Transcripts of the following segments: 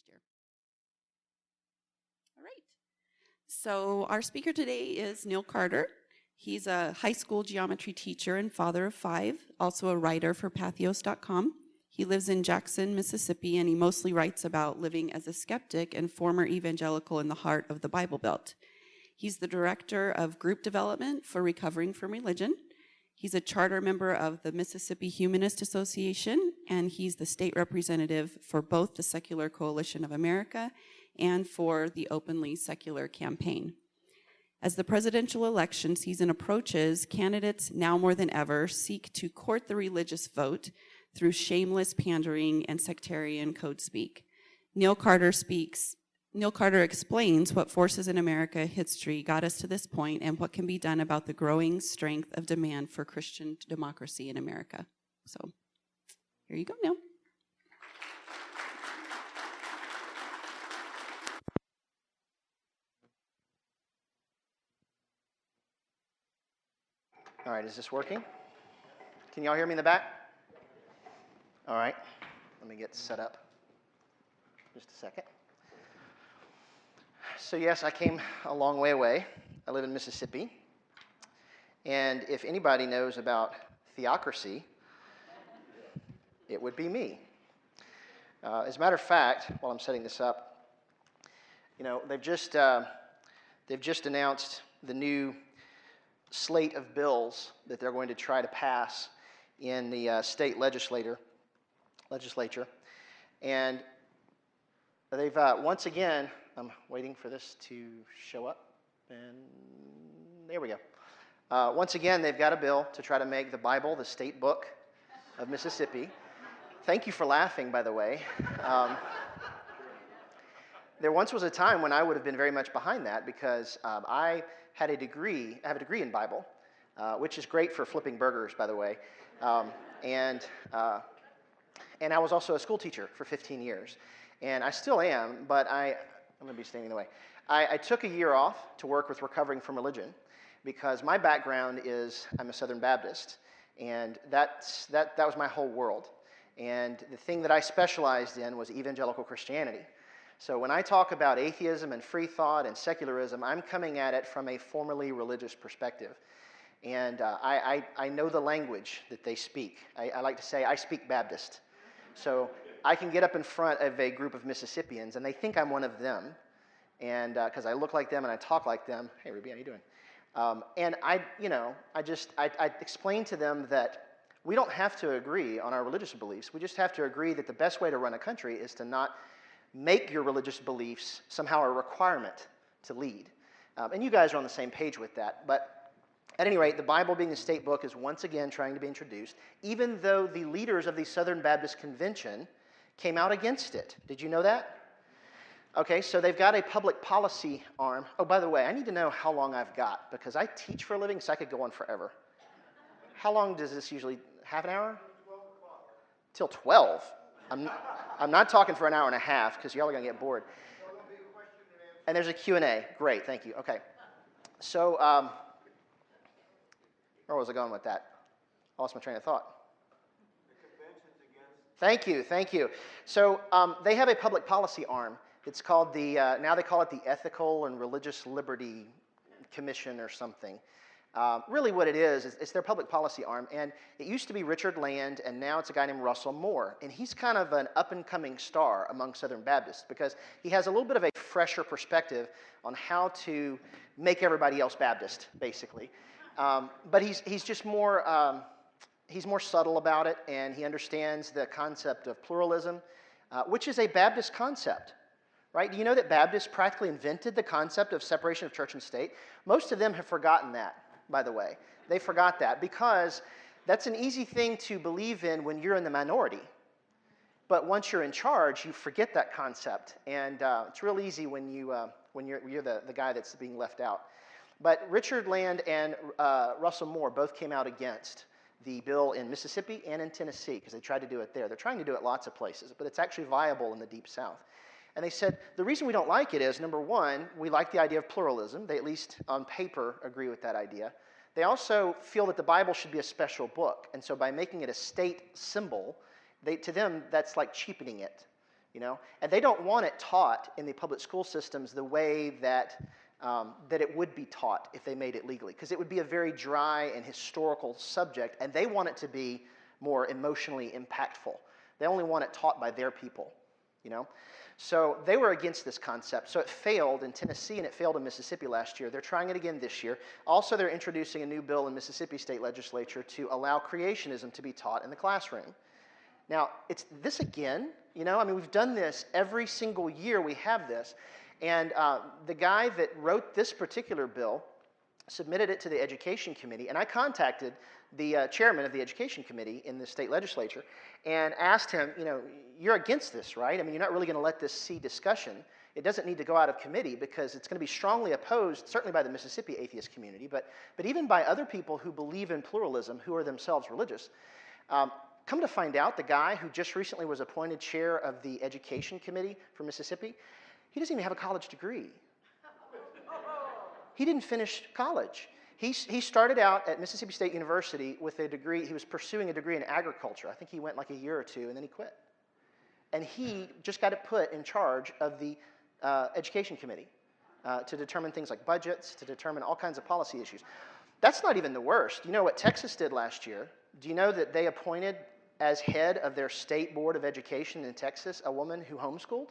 next year. All right. So our speaker today is Neil Carter. He's a high school geometry teacher and father of 5, also a writer for Patheos.com. He lives in Jackson, Mississippi, and he mostly writes about living as a skeptic and former evangelical in the heart of the Bible Belt. He's the director of group development for Recovering from Religion. He's a charter member of the Mississippi Humanist Association, and he's the state representative for both the Secular Coalition of America and for the Openly Secular campaign. As the presidential election season approaches, candidates now more than ever seek to court the religious vote through shameless pandering and sectarian code speak. Neil Carter explains what forces in American history got us to this point and what can be done about the growing strength of demand for Christian democracy in America. So, here you go, Neil. All right, is this working? Can y'all hear me in the back? All right, let me get set up. Just a second. So yes, I came a long way away. I live in Mississippi. And if anybody knows about Theocracy, it would be me. As a matter of fact, while I'm setting this up, you know, they've just announced the new slate of bills that they're going to try to pass in the state legislature. And they've once again, I'm waiting for this to show up, and there we go. Once again, they've got a bill to try to make the Bible the state book of Mississippi. Thank you for laughing, by the way. There once was a time when I would have been very much behind that because I have a degree in Bible, which is great for flipping burgers, by the way. And I was also a school teacher for 15 years. And I still am, but I'm going to be standing in the way. I took a year off to work with Recovering from Religion because my background is I'm a Southern Baptist, and that was my whole world. And the thing that I specialized in was evangelical Christianity. So when I talk about atheism and free thought and secularism, I'm coming at it from a formerly religious perspective. And I know the language that they speak. I like to say I speak Baptist. So I can get up in front of a group of Mississippians, and they think I'm one of them, and because I look like them and I talk like them. Hey, Ruby, how you doing? And I explain to them that we don't have to agree on our religious beliefs. We just have to agree that the best way to run a country is to not make your religious beliefs somehow a requirement to lead. And you guys are on the same page with that. But at any rate, the Bible being the state book is once again trying to be introduced, even though the leaders of the Southern Baptist Convention came out against it. Did you know that? Okay, so they've got a public policy arm. Oh, by the way, I need to know how long I've got, because I teach for a living, so I could go on forever. How long does this usually, half an hour? 12 o'clock. Till 12? I'm not talking for an hour and a half, because y'all are going to get bored. And there's a Q&A. Great, thank you. Okay. So, where was I going with that? I lost my train of thought. Thank you. So they have a public policy arm. It's called now they call it the Ethical and Religious Liberty Commission or something. Really what it is it's their public policy arm. And it used to be Richard Land, and now it's a guy named Russell Moore. And he's kind of an up-and-coming star among Southern Baptists because he has a little bit of a fresher perspective on how to make everybody else Baptist, basically. But he's just more... He's more subtle about it, and he understands the concept of pluralism, which is a Baptist concept, right? Do you know that Baptists practically invented the concept of separation of church and state? Most of them have forgotten that, by the way. They forgot that because that's an easy thing to believe in when you're in the minority. But once you're in charge, you forget that concept, and it's real easy when you're the guy that's being left out. But Richard Land and Russell Moore both came out against the bill in Mississippi and in Tennessee, because they tried to do it there. They're trying to do it lots of places, but it's actually viable in the Deep South. And they said, the reason we don't like it is, number one, we like the idea of pluralism. They, at least on paper, agree with that idea. They also feel that the Bible should be a special book, and so by making it a state symbol, to them, that's like cheapening it, And they don't want it taught in the public school systems the way that it would be taught if they made it legally, because it would be a very dry and historical subject, and they want it to be more emotionally impactful. They only want it taught by their people, So they were against this concept. So it failed in Tennessee and it failed in Mississippi last year. They're trying it again this year. Also, they're introducing a new bill in Mississippi State Legislature to allow creationism to be taught in the classroom. Now, it's this again, we've done this every single year we have this. And the guy that wrote this particular bill submitted it to the Education Committee, and I contacted the chairman of the Education Committee in the state legislature and asked him, you're against this, right? You're not really going to let this see discussion. It doesn't need to go out of committee because it's going to be strongly opposed, certainly by the Mississippi atheist community, but even by other people who believe in pluralism, who are themselves religious. Come to find out, the guy who just recently was appointed chair of the Education Committee for Mississippi, he doesn't even have a college degree. He didn't finish college. He started out at Mississippi State University with a degree. He was pursuing a degree in agriculture. I think he went like a year or two, and then he quit. And he just got put in charge of the Education Committee to determine things like budgets, to determine all kinds of policy issues. That's not even the worst. You know what Texas did last year? Do you know that they appointed as head of their state board of education in Texas a woman who homeschooled?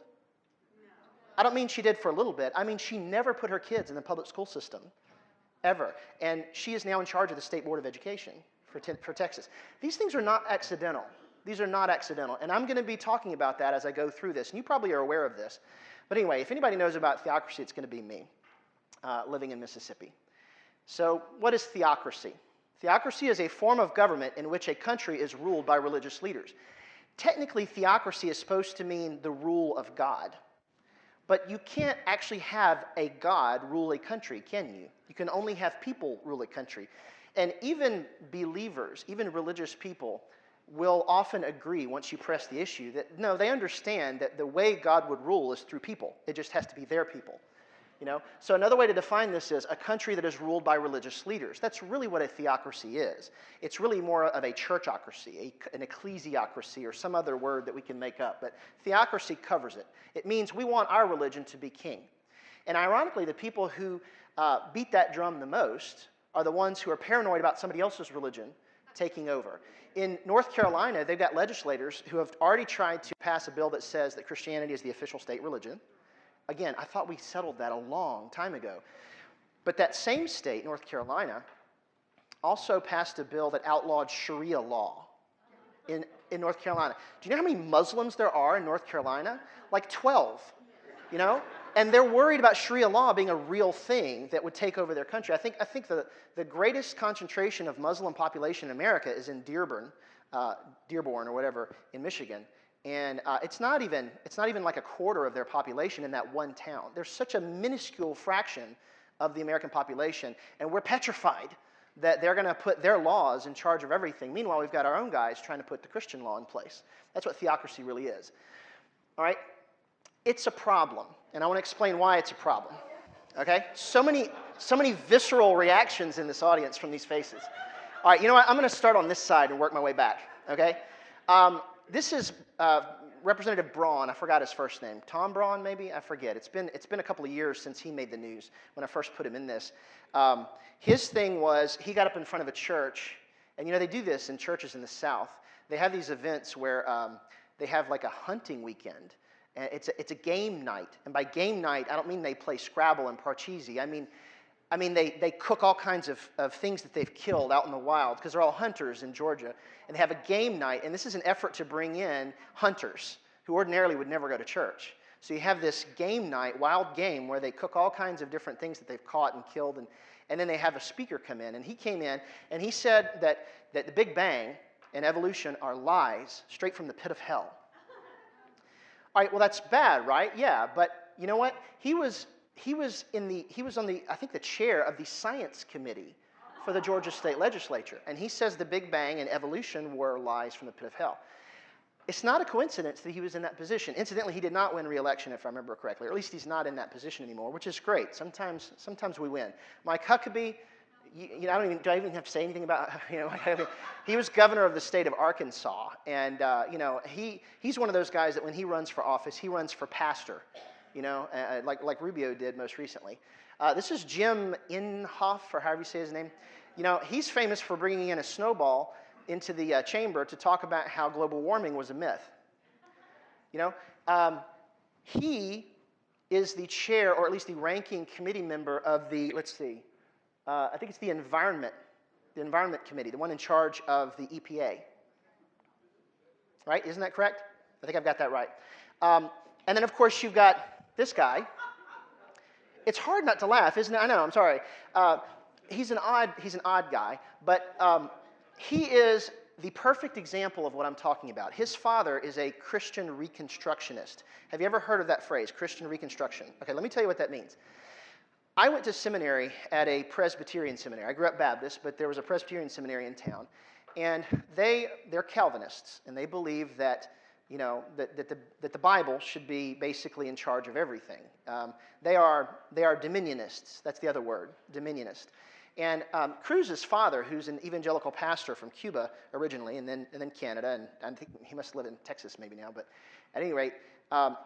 I don't mean she did for a little bit. I mean she never put her kids in the public school system, ever. And she is now in charge of the State Board of Education for Texas. These things are not accidental. These are not accidental. And I'm going to be talking about that as I go through this. And you probably are aware of this. But anyway, if anybody knows about theocracy, it's going to be me, living in Mississippi. So what is theocracy? Theocracy is a form of government in which a country is ruled by religious leaders. Technically, theocracy is supposed to mean the rule of God. But you can't actually have a God rule a country, can you? You can only have people rule a country. And even believers, even religious people, will often agree, once you press the issue, that no, they understand that the way God would rule is through people. It just has to be their people. So another way to define this is a country that is ruled by religious leaders. That's really what a theocracy is. It's really more of a churchocracy, an ecclesiocracy, or some other word that we can make up. But theocracy covers it. It means we want our religion to be king. And ironically, the people who beat that drum the most are the ones who are paranoid about somebody else's religion taking over. In North Carolina, they've got legislators who have already tried to pass a bill that says that Christianity is the official state religion. Again, I thought we settled that a long time ago. But that same state, North Carolina, also passed a bill that outlawed Sharia law in North Carolina. Do you know how many Muslims there are in North Carolina? Like 12, And they're worried about Sharia law being a real thing that would take over their country. I think the greatest concentration of Muslim population in America is in Dearborn or whatever, in Michigan. And it's not even like a quarter of their population in that one town. There's such a minuscule fraction of the American population, and we're petrified that they're going to put their laws in charge of everything. Meanwhile, we've got our own guys trying to put the Christian law in place. That's what theocracy really is. All right? It's a problem, and I want to explain why it's a problem. Okay? So many visceral reactions in this audience from these faces. All right, you know what? I'm going to start on this side and work my way back. Okay? This is Representative Braun. I forgot his first name. Tom Braun, maybe? I forget. It's been a couple of years since he made the news when I first put him in this. His thing was he got up in front of a church, and they do this in churches in the South. They have these events where they have like a hunting weekend. And it's a game night. And by game night, I don't mean they play Scrabble and Parcheesi. I mean they cook all kinds of things that they've killed out in the wild, because they're all hunters in Georgia. And they have a game night, and this is an effort to bring in hunters who ordinarily would never go to church. So you have this game night, wild game, where they cook all kinds of different things that they've caught and killed, and then they have a speaker come in. And he came in, and he said that the Big Bang and evolution are lies straight from the pit of hell. All right, well, that's bad, right? Yeah, but you know what? He was on the, I think, the chair of the science committee for the Georgia State Legislature. And he says the Big Bang and evolution were lies from the pit of hell. It's not a coincidence that he was in that position. Incidentally, he did not win re-election, if I remember correctly, or at least he's not in that position anymore, which is great. Sometimes we win. Mike Huckabee, I don't even, do I even have to say anything about, he was governor of the state of Arkansas. And, he's one of those guys that when he runs for office, he runs for pastor, like Rubio did most recently. This is Jim Inhofe, or however you say his name. He's famous for bringing in a snowball into the chamber to talk about how global warming was a myth. He is the chair, or at least the ranking committee member of the, I think it's the Environment Committee, the one in charge of the EPA. Right? Isn't that correct? I think I've got that right. And then, of course, you've got this guy. It's hard not to laugh, isn't it? I know, I'm sorry. He's an odd guy, but he is the perfect example of what I'm talking about. His father is a Christian Reconstructionist. Have you ever heard of that phrase, Christian Reconstruction? Okay, let me tell you what that means. I went to seminary at a Presbyterian seminary. I grew up Baptist, but there was a Presbyterian seminary in town. And they're Calvinists, and they believe that, that the Bible should be basically in charge of everything. They are Dominionists. That's the other word, Dominionist. And Cruz's father, who's an evangelical pastor from Cuba originally, and then Canada, and I think he must live in Texas maybe now, but at any rate,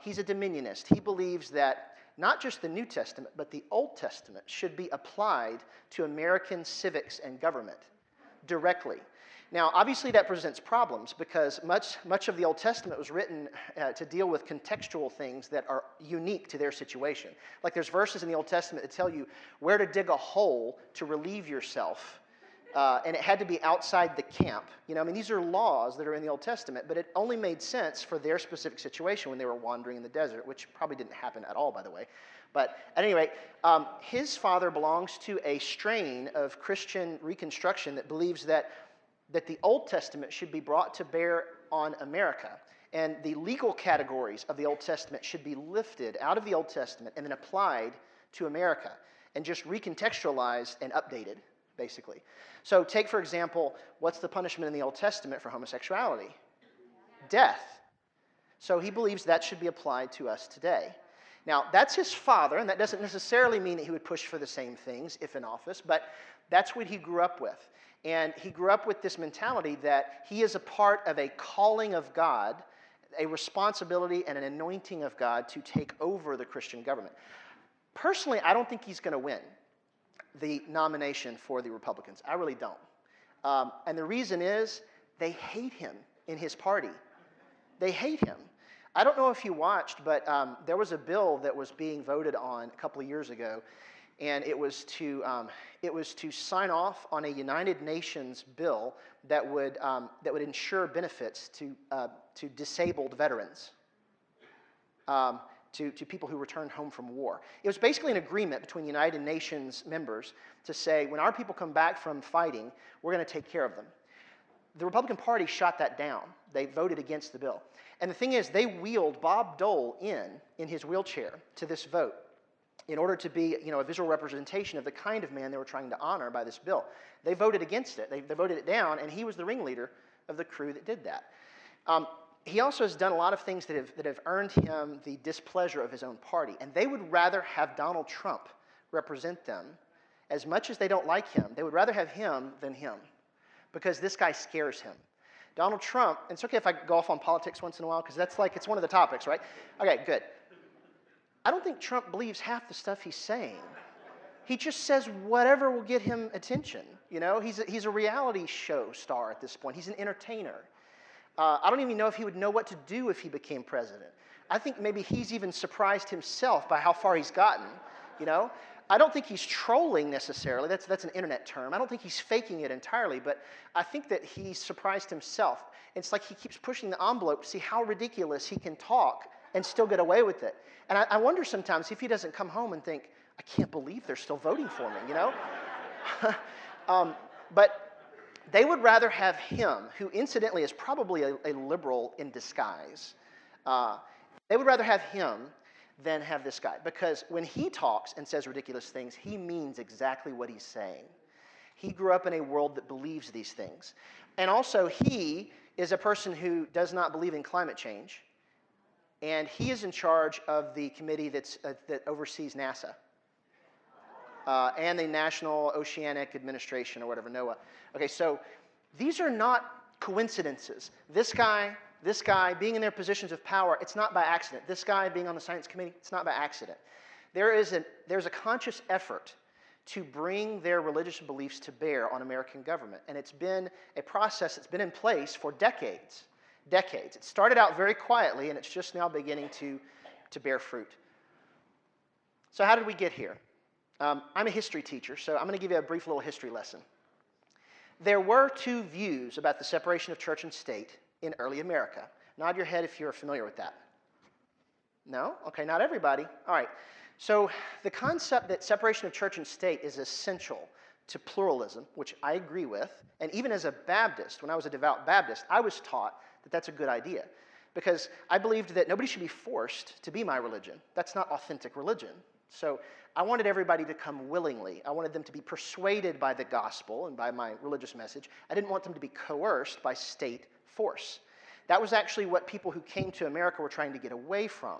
he's a Dominionist. He believes that not just the New Testament, but the Old Testament should be applied to American civics and government directly. Now, obviously that presents problems because much of the Old Testament was written to deal with contextual things that are unique to their situation. Like there's verses in the Old Testament that tell you where to dig a hole to relieve yourself, and it had to be outside the camp. These are laws that are in the Old Testament, but it only made sense for their specific situation when they were wandering in the desert, which probably didn't happen at all, by the way. But at any rate, his father belongs to a strain of Christian Reconstruction that believes that the Old Testament should be brought to bear on America, and the legal categories of the Old Testament should be lifted out of the Old Testament and then applied to America and just recontextualized and updated, basically. So take, for example, what's the punishment in the Old Testament for homosexuality? Death. So he believes that should be applied to us today. Now, that's his father, and that doesn't necessarily mean that he would push for the same things if in office, but that's what he grew up with. And he grew up with this mentality that he is a part of a calling of God, a responsibility and an anointing of God to take over the Christian government. Personally, I don't think he's going to win the nomination for the Republicans. I really don't. And the reason is they hate him in his party. They hate him. I don't know if you watched, but there was a bill that was being voted on a couple of years ago, and it was to sign off on a United Nations bill that would ensure benefits to disabled veterans, to people who returned home from war. It was basically an agreement between United Nations members to say, when our people come back from fighting, we're going to take care of them. The Republican Party shot that down. They voted against the bill. And the thing is, they wheeled Bob Dole in his wheelchair to this vote in order to be, a visual representation of the kind of man they were trying to honor by this bill. They voted against it. They voted it down, and he was the ringleader of the crew that did that. He also has done a lot of things that have earned him the displeasure of his own party, and they would rather have Donald Trump represent them. As much as they don't like him, they would rather have him than him, because this guy scares him. Donald Trump, and it's okay if I go off on politics once in a while, because it's one of the topics, right? Okay, good. I don't think Trump believes half the stuff he's saying. He just says whatever will get him attention. He's a reality show star at this point. He's an entertainer. I don't even know if he would know what to do if he became president. I think maybe he's even surprised himself by how far he's gotten, I don't think he's trolling necessarily. That's an internet term. I don't think he's faking it entirely, but I think that he's surprised himself. It's like he keeps pushing the envelope to see how ridiculous he can talk and still get away with it. And I wonder sometimes if he doesn't come home and think, I can't believe they're still voting for me, But they would rather have him, who incidentally is probably a liberal in disguise. They would rather have him than have this guy. Because when he talks and says ridiculous things, he means exactly what he's saying. He grew up in a world that believes these things. And also, he is a person who does not believe in climate change. And he is in charge of the committee that oversees NASA. and the National Oceanic Administration, or whatever, NOAA. Okay, so these are not coincidences. This guy being in their positions of power, it's not by accident. This guy being on the science committee, it's not by accident. There's a conscious effort to bring their religious beliefs to bear on American government. And it's been a process that's been in place for decades. Decades. It started out very quietly, and it's just now beginning to bear fruit. So how did we get here? I'm a history teacher, so I'm going to give you a brief little history lesson. There were two views about the separation of church and state in early America. Nod your head if you're familiar with that. No? Okay, not everybody. All right. So the concept that separation of church and state is essential to pluralism, which I agree with, and even as a Baptist, when I was a devout Baptist, I was taught that that's a good idea, because I believed that nobody should be forced to be my religion. That's not authentic religion. So I wanted everybody to come willingly. I wanted them to be persuaded by the gospel and by my religious message. I didn't want them to be coerced by state force. That was actually what people who came to America were trying to get away from.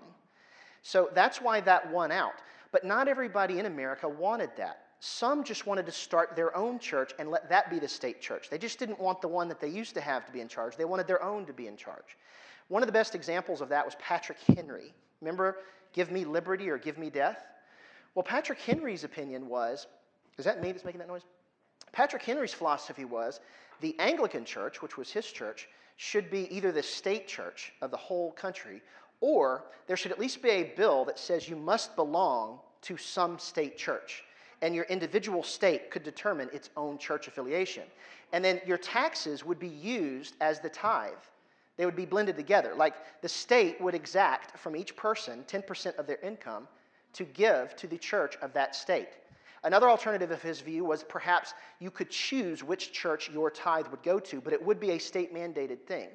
So that's why that won out. But not everybody in America wanted that. Some just wanted to start their own church and let that be the state church. They just didn't want the one that they used to have to be in charge. They wanted their own to be in charge. One of the best examples of that was Patrick Henry. Remember, give me liberty or give me death? Well, Patrick Henry's opinion was, is that me that's making that noise? Patrick Henry's philosophy was the Anglican church, which was his church, should be either the state church of the whole country, or there should at least be a bill that says you must belong to some state church, and your individual state could determine its own church affiliation. And then your taxes would be used as the tithe. They would be blended together. Like the state would exact from each person 10% of their income to give to the church of that state. Another alternative of his view was perhaps you could choose which church your tithe would go to, but it would be a state-mandated thing.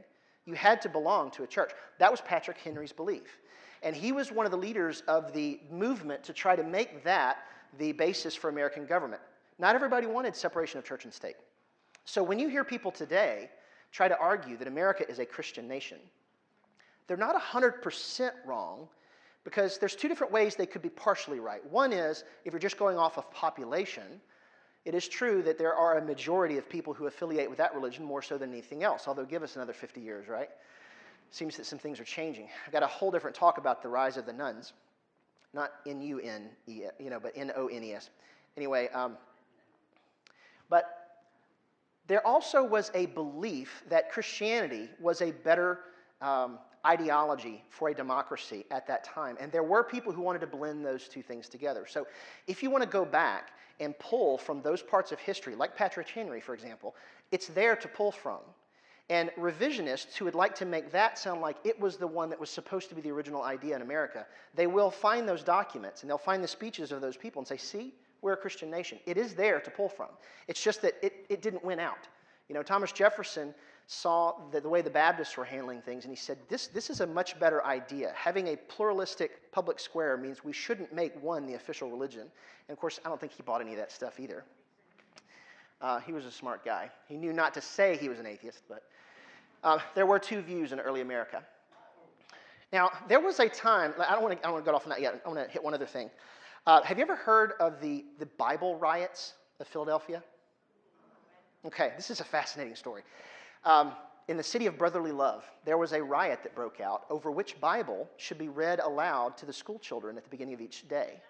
You had to belong to a church. That was Patrick Henry's belief. And he was one of the leaders of the movement to try to make that the basis for American government. Not everybody wanted separation of church and state. So when you hear people today try to argue that America is a Christian nation, they're not 100% wrong, because there's two different ways they could be partially right. One is, if you're just going off of population, it is true that there are a majority of people who affiliate with that religion more so than anything else, although give us another 50 years, right? Seems that some things are changing. I've got a whole different talk about the rise of the nuns. Not N-U-N-E, but N-O-N-E-S. Anyway, but there also was a belief that Christianity was a better ideology for a democracy at that time. And there were people who wanted to blend those two things together. So if you want to go back and pull from those parts of history, like Patrick Henry, for example, it's there to pull from. And revisionists who would like to make that sound like it was the one that was supposed to be the original idea in America, they will find those documents and they'll find the speeches of those people and say, see, we're a Christian nation. It is there to pull from. It's just that it didn't win out. Thomas Jefferson saw the way the Baptists were handling things, and he said, this is a much better idea. Having a pluralistic public square means we shouldn't make one the official religion. And of course, I don't think he bought any of that stuff either. He was a smart guy. He knew not to say he was an atheist, but there were two views in early America. Now, there was a time, I don't want to go off on that yet. I want to hit one other thing. Have you ever heard of the Bible riots of Philadelphia? Okay, this is a fascinating story. In the city of brotherly love, there was a riot that broke out over which Bible should be read aloud to the school children at the beginning of each day.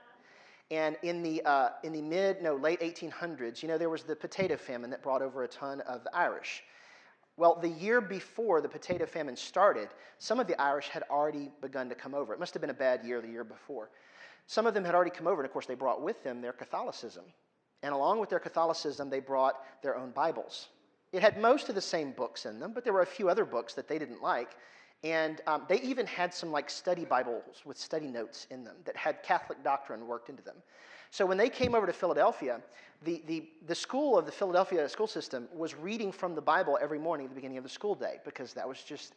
And in the late 1800s, there was the potato famine that brought over a ton of the Irish. Well, the year before the potato famine started, some of the Irish had already begun to come over. It must have been a bad year the year before. Some of them had already come over, and of course they brought with them their Catholicism. And along with their Catholicism, they brought their own Bibles. It had most of the same books in them, but there were a few other books that they didn't like. And they even had some study Bibles with study notes in them that had Catholic doctrine worked into them. So when they came over to Philadelphia, the school of the Philadelphia school system was reading from the Bible every morning at the beginning of the school day, because that was just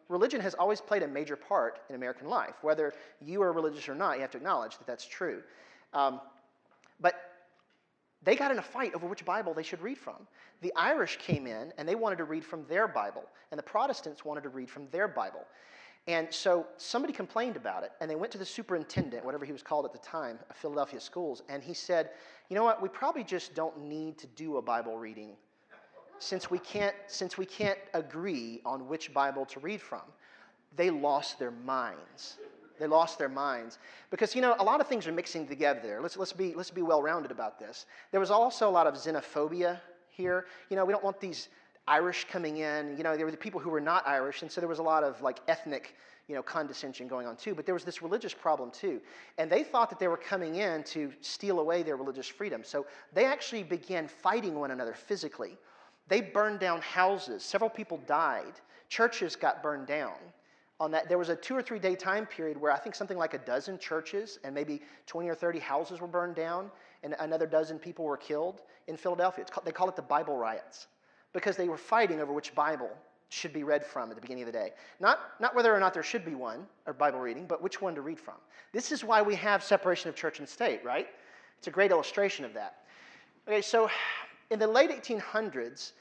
religion has always played a major part in American life. Whether you are religious or not, you have to acknowledge that that's true. But they got in a fight over which Bible they should read from. The Irish came in, and they wanted to read from their Bible, and the Protestants wanted to read from their Bible. And so somebody complained about it, and they went to the superintendent, whatever he was called at the time, of Philadelphia schools, and he said, you know what, we probably just don't need to do a Bible reading since we can't agree on which Bible to read from. They lost their minds. They lost their minds. Because, you know, a lot of things are mixing together there. Let's be well-rounded about this. There was also a lot of xenophobia here. You know, we don't want these Irish coming in. You know, there were the people who were not Irish, and so there was a lot of, like, ethnic, you know, condescension going on too. But there was this religious problem too. And they thought that they were coming in to steal away their religious freedom. So they actually began fighting one another physically. They burned down houses. Several people died. Churches got burned down. On that, there was a 2 or 3 day time period where I think something like a dozen churches and maybe 20 or 30 houses were burned down, and another dozen people were killed in Philadelphia. They call it the Bible riots, because they were fighting over which Bible should be read from at the beginning of the day. Not whether or not there should be one, or Bible reading, but which one to read from. This is why we have separation of church and state, right? It's a great illustration of that. Okay, so in the late 1800s,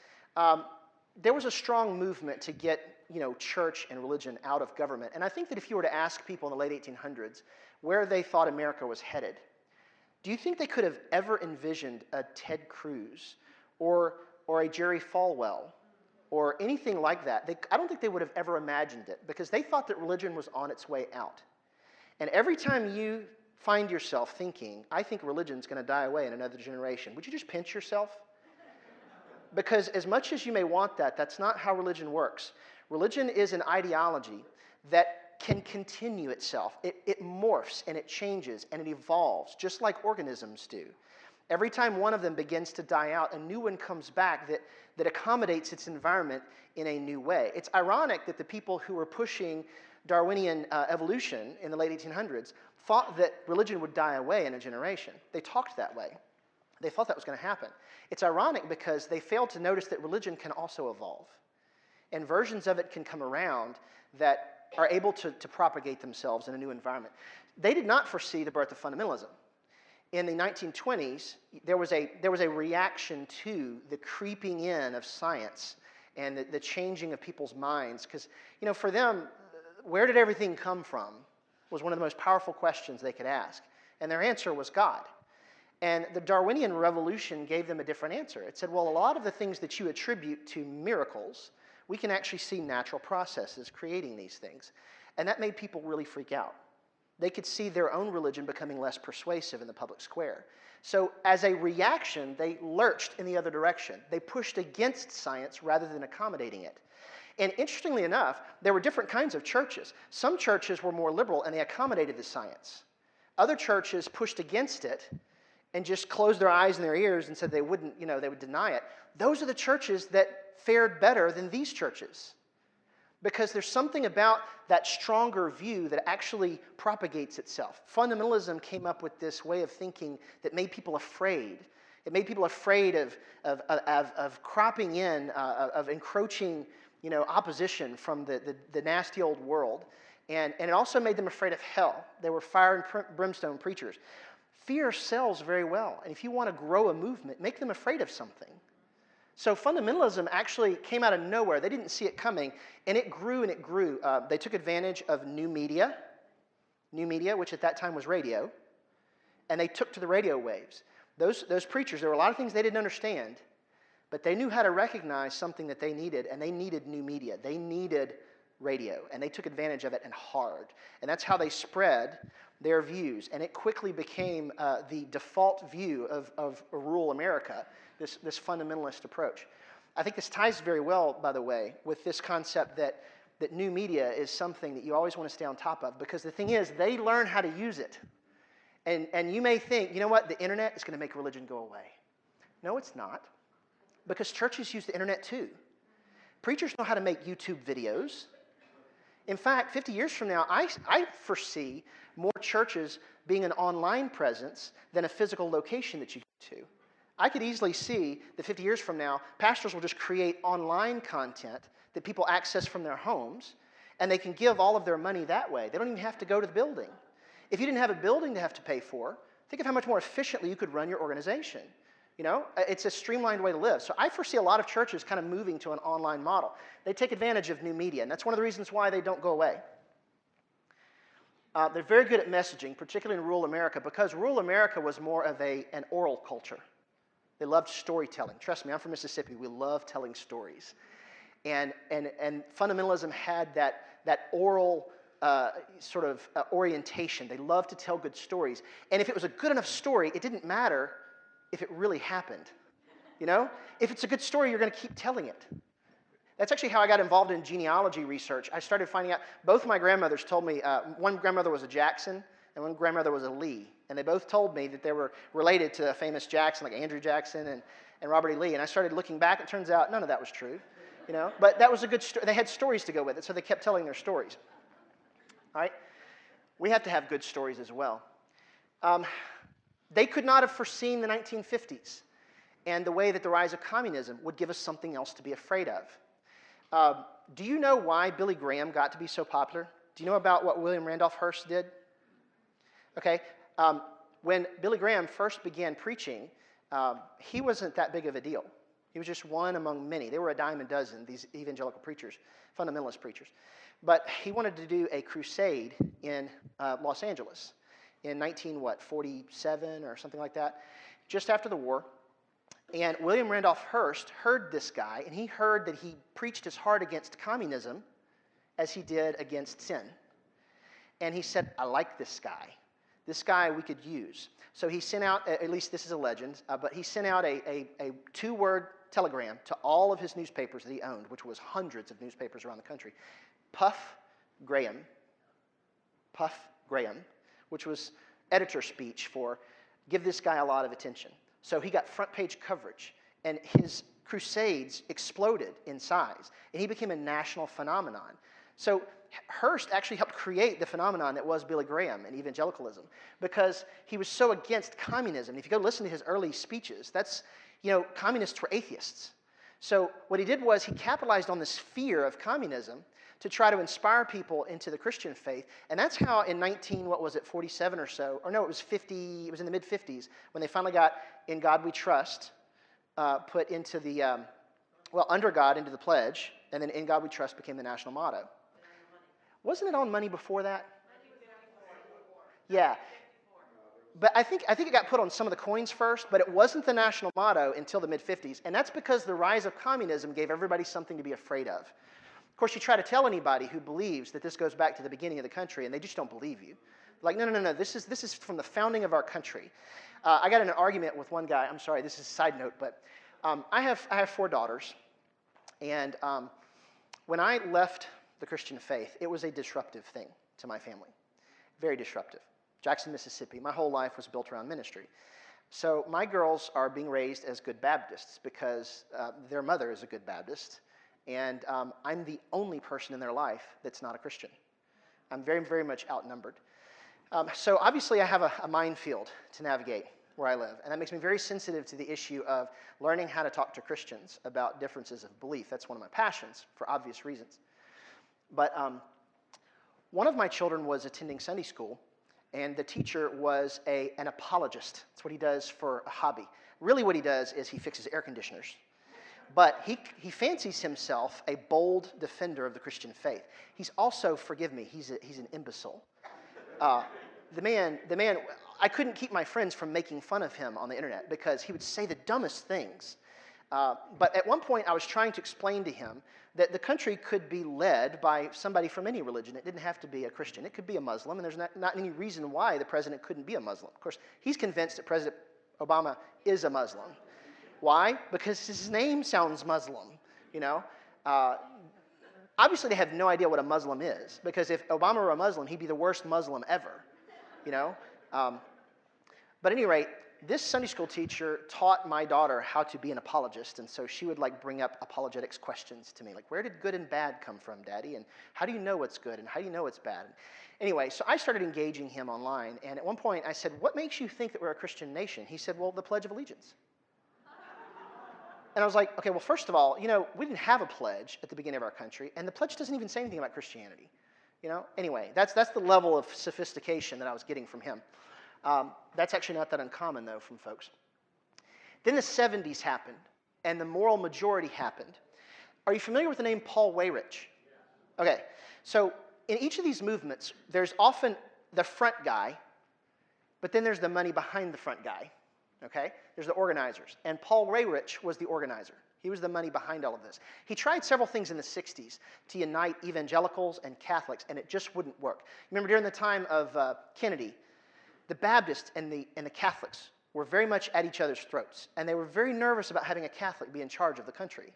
there was a strong movement to get, you know, church and religion out of government. And I think that if you were to ask people in the late 1800s where they thought America was headed, do you think they could have ever envisioned a Ted Cruz or a Jerry Falwell or anything like that? I don't think they would have ever imagined it, because they thought that religion was on its way out. And every time you find yourself thinking, I think religion's going to die away in another generation, would you just pinch yourself? Because as much as you may want that, that's not how religion works. Religion is an ideology that can continue itself. It morphs and it changes and it evolves, just like organisms do. Every time one of them begins to die out, a new one comes back that accommodates its environment in a new way. It's ironic that the people who were pushing Darwinian evolution in the late 1800s thought that religion would die away in a generation. They talked that way. They thought that was going to happen. It's ironic because they failed to notice that religion can also evolve. And versions of it can come around that are able to propagate themselves in a new environment. They did not foresee the birth of fundamentalism. In the 1920s, there was a reaction to the creeping in of science and the changing of people's minds. Because, you know, for them, where did everything come from was one of the most powerful questions they could ask. And their answer was God. And the Darwinian revolution gave them a different answer. It said, well, a lot of the things that you attribute to miracles, we can actually see natural processes creating these things. And that made people really freak out. They could see their own religion becoming less persuasive in the public square. So as a reaction, they lurched in the other direction. They pushed against science rather than accommodating it. And interestingly enough, there were different kinds of churches. Some churches were more liberal and they accommodated the science. Other churches pushed against it and just closed their eyes and their ears and said they wouldn't, you know, they would deny it. Those are the churches that fared better than these churches, because there's something about that stronger view that actually propagates itself. Fundamentalism came up with this way of thinking that made people afraid. It made people afraid of cropping in, of encroaching, you know, opposition from the nasty old world. And it also made them afraid of hell. They were fire and brimstone preachers. Fear sells very well. And if you want to grow a movement, make them afraid of something. So fundamentalism actually came out of nowhere. They didn't see it coming, and it grew and it grew. They took advantage of new media, which at that time was radio, and they took to the radio waves. Those preachers, there were a lot of things they didn't understand, but they knew how to recognize something that they needed, and they needed new media. They needed radio, and they took advantage of it and hard. And that's how they spread their views, and it quickly became the default view of rural America, this fundamentalist approach. I think this ties very well, by the way, with this concept that new media is something that you always want to stay on top of, because the thing is, they learn how to use it. And you may think, you know what, the internet is going to make religion go away. No, it's not, because churches use the internet too. Preachers know how to make YouTube videos. In fact, 50 years from now, I foresee more churches being an online presence than a physical location that you go to. I could easily see that 50 years from now, pastors will just create online content that people access from their homes, and they can give all of their money that way. They don't even have to go to the building. If you didn't have a building to have to pay for, think of how much more efficiently you could run your organization. You know, it's a streamlined way to live. So I foresee a lot of churches kind of moving to an online model. They take advantage of new media, and that's one of the reasons why they don't go away. They're very good at messaging, particularly in rural America, because rural America was more of an oral culture. They loved storytelling. Trust me, I'm from Mississippi. We love telling stories. And fundamentalism had that oral sort of orientation. They loved to tell good stories. And if it was a good enough story, it didn't matter if it really happened. You know? If it's a good story, you're going to keep telling it. That's actually how I got involved in genealogy research. I started finding out, both my grandmothers told me, one grandmother was a Jackson and one grandmother was a Lee. And they both told me that they were related to a famous Jackson, like Andrew Jackson and Robert E. Lee. And I started looking back. It turns out none of that was true. You know? But that was a good story. They had stories to go with it, so they kept telling their stories. All right? We have to have good stories as well. They could not have foreseen the 1950s and the way that the rise of communism would give us something else to be afraid of. Do you know why Billy Graham got to be so popular? Do you know about what William Randolph Hearst did? Okay. When Billy Graham first began preaching, he wasn't that big of a deal. He was just one among many. They were a dime a dozen, these evangelical preachers, fundamentalist preachers. But he wanted to do a crusade in Los Angeles in 1947 or something like that, just after the war. And William Randolph Hearst heard this guy, and he heard that he preached as hard against communism as he did against sin. And he said, I like this guy. This guy we could use. So he sent out, at least this is a legend, but he sent out a two-word telegram to all of his newspapers that he owned, which was hundreds of newspapers around the country. Puff Graham, which was editor speech for give this guy a lot of attention. So he got front page coverage, and his crusades exploded in size, and he became a national phenomenon. So Hearst actually helped create the phenomenon that was Billy Graham and evangelicalism, because he was so against communism. If you go listen to his early speeches, that's, you know, communists were atheists. So what he did was he capitalized on this fear of communism to try to inspire people into the Christian faith. And that's how in 47 or so, or no, it was 50, it was in the mid-50s, when they finally got In God We Trust put into the, Under God into the pledge, and then In God We Trust became the national motto. Wasn't it on money before that? Yeah. But I think it got put on some of the coins first, but it wasn't the national motto until the mid-50s. And that's because the rise of communism gave everybody something to be afraid of. Of course, you try to tell anybody who believes that this goes back to the beginning of the country, and they just don't believe you. Like, no, this is from the founding of our country. I got in an argument with one guy. I'm sorry, this is a side note, but I have 4 daughters. And when I left the Christian faith, it was a disruptive thing to my family. Very disruptive. Jackson, Mississippi. My whole life was built around ministry. So my girls are being raised as good Baptists because their mother is a good Baptist. And I'm the only person in their life that's not a Christian. I'm very, very much outnumbered. So obviously I have a minefield to navigate where I live. And that makes me very sensitive to the issue of learning how to talk to Christians about differences of belief. That's one of my passions for obvious reasons. But one of my children was attending Sunday school, and the teacher was an apologist. That's what he does for a hobby. Really what he does is he fixes air conditioners. But he fancies himself a bold defender of the Christian faith. He's also, forgive me, he's an imbecile. The man, I couldn't keep my friends from making fun of him on the internet because he would say the dumbest things. But at one point I was trying to explain to him that the country could be led by somebody from any religion. It didn't have to be a Christian. It could be a Muslim, and there's not any reason why the president couldn't be a Muslim. Of course, he's convinced that President Obama is a Muslim. Why? Because his name sounds Muslim, you know. Obviously, they have no idea what a Muslim is, because if Obama were a Muslim, he'd be the worst Muslim ever, you know. But at any rate, this Sunday school teacher taught my daughter how to be an apologist, and so she would like bring up apologetics questions to me, like, where did good and bad come from, Daddy? And how do you know what's good, and how do you know what's bad? Anyway, so I started engaging him online, and at one point I said, what makes you think that we're a Christian nation? He said, well, the Pledge of Allegiance. And I was like, okay, well, first of all, you know, we didn't have a pledge at the beginning of our country, and the pledge doesn't even say anything about Christianity. You know? Anyway, that's the level of sophistication that I was getting from him. That's actually not that uncommon, though, from folks. Then the 70s happened, and the moral majority happened. Are you familiar with the name Paul Weyrich? Okay, so in each of these movements, there's often the front guy, but then there's the money behind the front guy, okay? There's the organizers. And Paul Weyrich was the organizer. He was the money behind all of this. He tried several things in the 60s to unite evangelicals and Catholics, and it just wouldn't work. Remember, during the time of Kennedy, the Baptists and the Catholics were very much at each other's throats, and they were very nervous about having a Catholic be in charge of the country.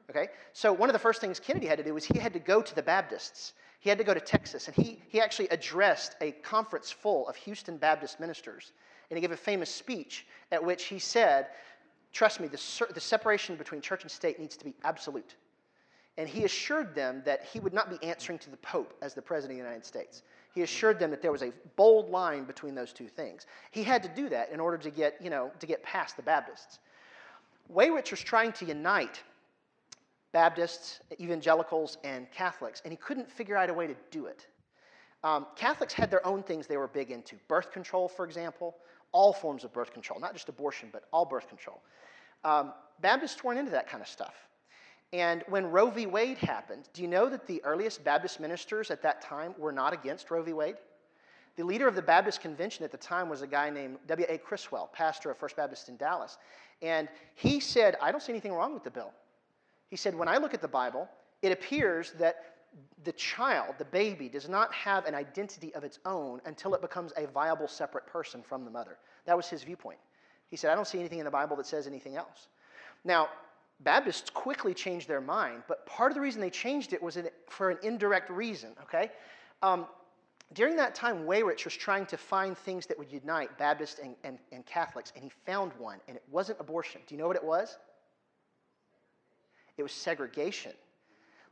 Okay? So one of the first things Kennedy had to do was he had to go to the Baptists. He had to go to Texas, and he actually addressed a conference full of Houston Baptist ministers, and he gave a famous speech at which he said, trust me, the separation between church and state needs to be absolute. And he assured them that he would not be answering to the Pope as the President of the United States. He assured them that there was a bold line between those two things. He had to do that in order to get past the Baptists. Weyrich was trying to unite Baptists, evangelicals, and Catholics, and he couldn't figure out a way to do it. Catholics had their own things they were big into. Birth control, for example, all forms of birth control, not just abortion, but all birth control. Baptists weren't into that kind of stuff. And when Roe v. Wade happened, do you know that the earliest Baptist ministers at that time were not against Roe v. Wade? The leader of the Baptist convention at the time was a guy named W.A. Criswell, pastor of First Baptist in Dallas. And he said, I don't see anything wrong with the bill. He said, when I look at the Bible, it appears that the child, the baby, does not have an identity of its own until it becomes a viable separate person from the mother. That was his viewpoint. He said, I don't see anything in the Bible that says anything else. Now, Baptists quickly changed their mind, but part of the reason they changed it was for an indirect reason, okay? During that time, Weyrich was trying to find things that would unite Baptists and Catholics, and he found one, and it wasn't abortion. Do you know what it was? It was segregation.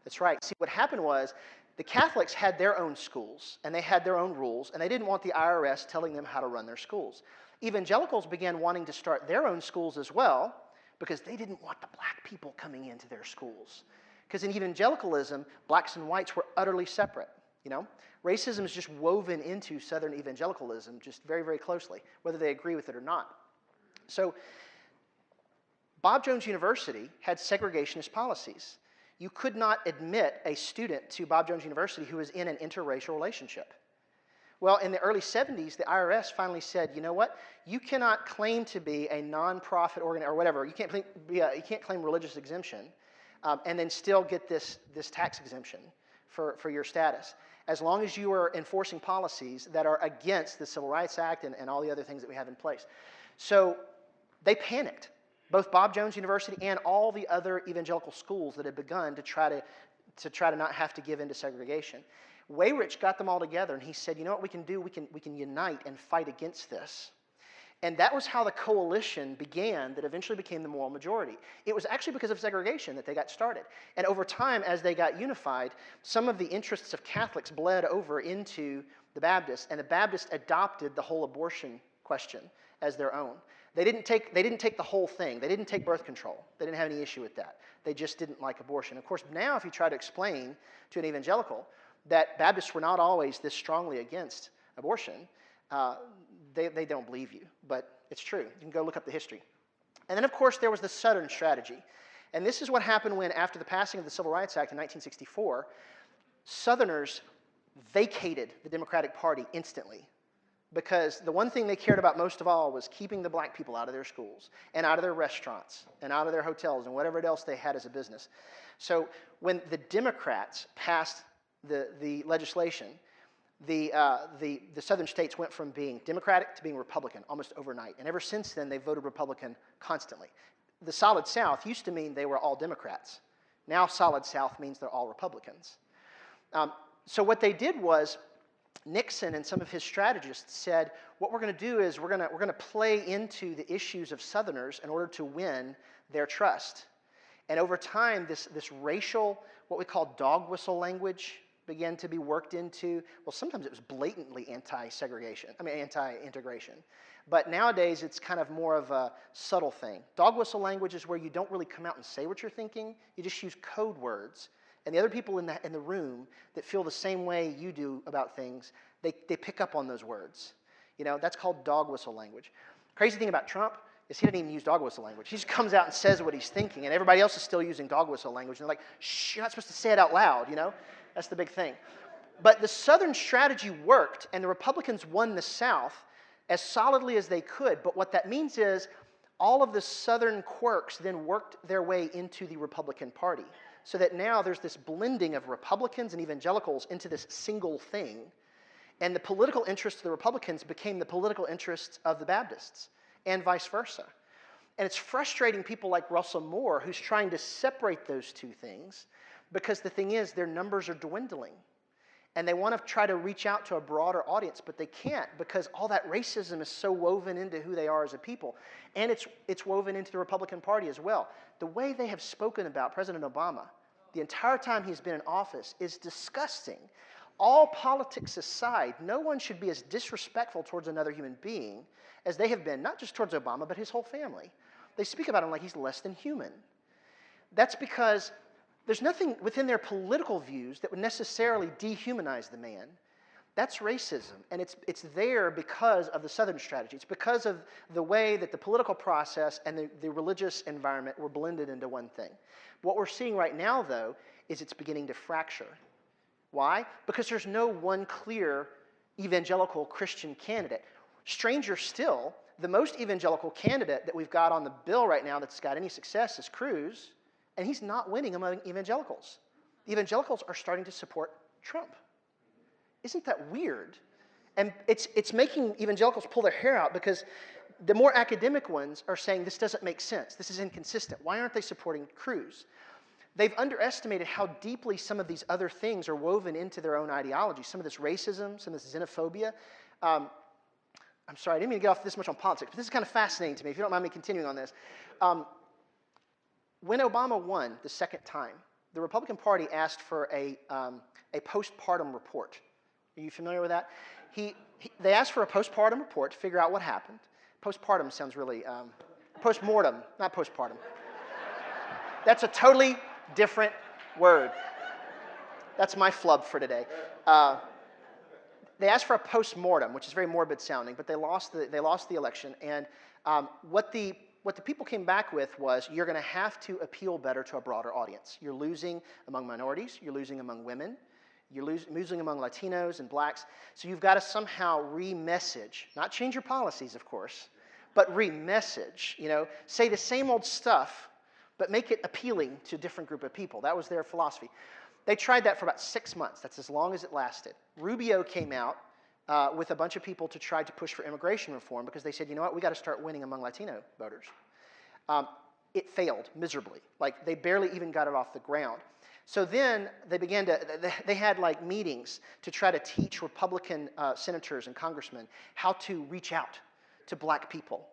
That's right. See, what happened was the Catholics had their own schools, and they had their own rules, and they didn't want the IRS telling them how to run their schools. Evangelicals began wanting to start their own schools as well, because they didn't want the black people coming into their schools. Because in evangelicalism, blacks and whites were utterly separate, you know? Racism is just woven into Southern evangelicalism just very, very closely, whether they agree with it or not. So Bob Jones University had segregationist policies. You could not admit a student to Bob Jones University who was in an interracial relationship. Well, in the early 70s, the IRS finally said, you know what? You cannot claim to be a nonprofit organization or whatever. You can't claim religious exemption and then still get this tax exemption for your status, as long as you are enforcing policies that are against the Civil Rights Act and all the other things that we have in place. So they panicked, both Bob Jones University and all the other evangelical schools that had begun to try to not have to give in to segregation. Weyrich got them all together, and he said, you know what we can do? We can unite and fight against this. And that was how the coalition began that eventually became the moral majority. It was actually because of segregation that they got started. And over time, as they got unified, some of the interests of Catholics bled over into the Baptists, and the Baptists adopted the whole abortion question as their own. They didn't take the whole thing. They didn't take birth control. They didn't have any issue with that. They just didn't like abortion. Of course, now if you try to explain to an evangelical that Baptists were not always this strongly against abortion, they don't believe you. But it's true. You can go look up the history. And then, of course, there was the Southern strategy. And this is what happened when, after the passing of the Civil Rights Act in 1964, Southerners vacated the Democratic Party instantly, because the one thing they cared about most of all was keeping the black people out of their schools and out of their restaurants and out of their hotels and whatever else they had as a business. So when the Democrats passed the legislation, the southern states went from being Democratic to being Republican almost overnight. And ever since then, they voted Republican constantly. The Solid South used to mean they were all Democrats. Now Solid South means they're all Republicans. So what they did was, Nixon and some of his strategists said, what we're going to do is we're going to play into the issues of Southerners in order to win their trust. And over time, this racial, what we call dog whistle language, began to be worked into. Well, sometimes it was blatantly anti-integration. But nowadays, it's kind of more of a subtle thing. Dog whistle language is where you don't really come out and say what you're thinking. You just use code words. And the other people in the room that feel the same way you do about things, they pick up on those words. You know, that's called dog whistle language. Crazy thing about Trump is he doesn't even use dog whistle language. He just comes out and says what he's thinking, and everybody else is still using dog whistle language. And they're like, shh, you're not supposed to say it out loud, you know? That's the big thing. But the Southern strategy worked, and the Republicans won the South as solidly as they could. But what that means is all of the Southern quirks then worked their way into the Republican Party, so that now there's this blending of Republicans and evangelicals into this single thing. And the political interests of the Republicans became the political interests of the Baptists, and vice versa. And it's frustrating people like Russell Moore, who's trying to separate those two things, because the thing is, their numbers are dwindling. And they want to try to reach out to a broader audience, but they can't, because all that racism is so woven into who they are as a people. And it's woven into the Republican Party as well. The way they have spoken about President Obama the entire time he's been in office is disgusting. All politics aside, no one should be as disrespectful towards another human being as they have been, not just towards Obama, but his whole family. They speak about him like he's less than human. That's because there's nothing within their political views that would necessarily dehumanize the man. That's racism, and it's there because of the Southern strategy. It's because of the way that the political process and the religious environment were blended into one thing. What we're seeing right now, though, is it's beginning to fracture. Why? Because there's no one clear evangelical Christian candidate. Stranger still, the most evangelical candidate that we've got on the bill right now that's got any success is Cruz, and he's not winning among evangelicals. Evangelicals are starting to support Trump. Isn't that weird? And it's making evangelicals pull their hair out, because the more academic ones are saying this doesn't make sense, this is inconsistent. Why aren't they supporting Cruz? They've underestimated how deeply some of these other things are woven into their own ideology. Some of this racism, some of this xenophobia. I'm sorry, I didn't mean to get off this much on politics, but this is kind of fascinating to me, if you don't mind me continuing on this. When Obama won the second time, the Republican Party asked for a postpartum report. Are you familiar with that? They asked for a postpartum report to figure out what happened. Postpartum sounds really, postmortem, not postpartum. That's a totally different word. That's my flub for today. They asked for a postmortem, which is very morbid sounding, but they lost the election. And what the people came back with was, you're going to have to appeal better to a broader audience. You're losing among minorities. You're losing among women. You're losing among Latinos and blacks. So you've got to somehow re-message, not change your policies, of course, but re-message. Say the same old stuff, but make it appealing to a different group of people. That was their philosophy. They tried that for about 6 months. That's as long as it lasted. Rubio came out with a bunch of people to try to push for immigration reform, because they said, you know what, we got to start winning among Latino voters. It failed miserably. Like, they barely even got it off the ground. So then they had like meetings to try to teach Republican senators and congressmen how to reach out to black people.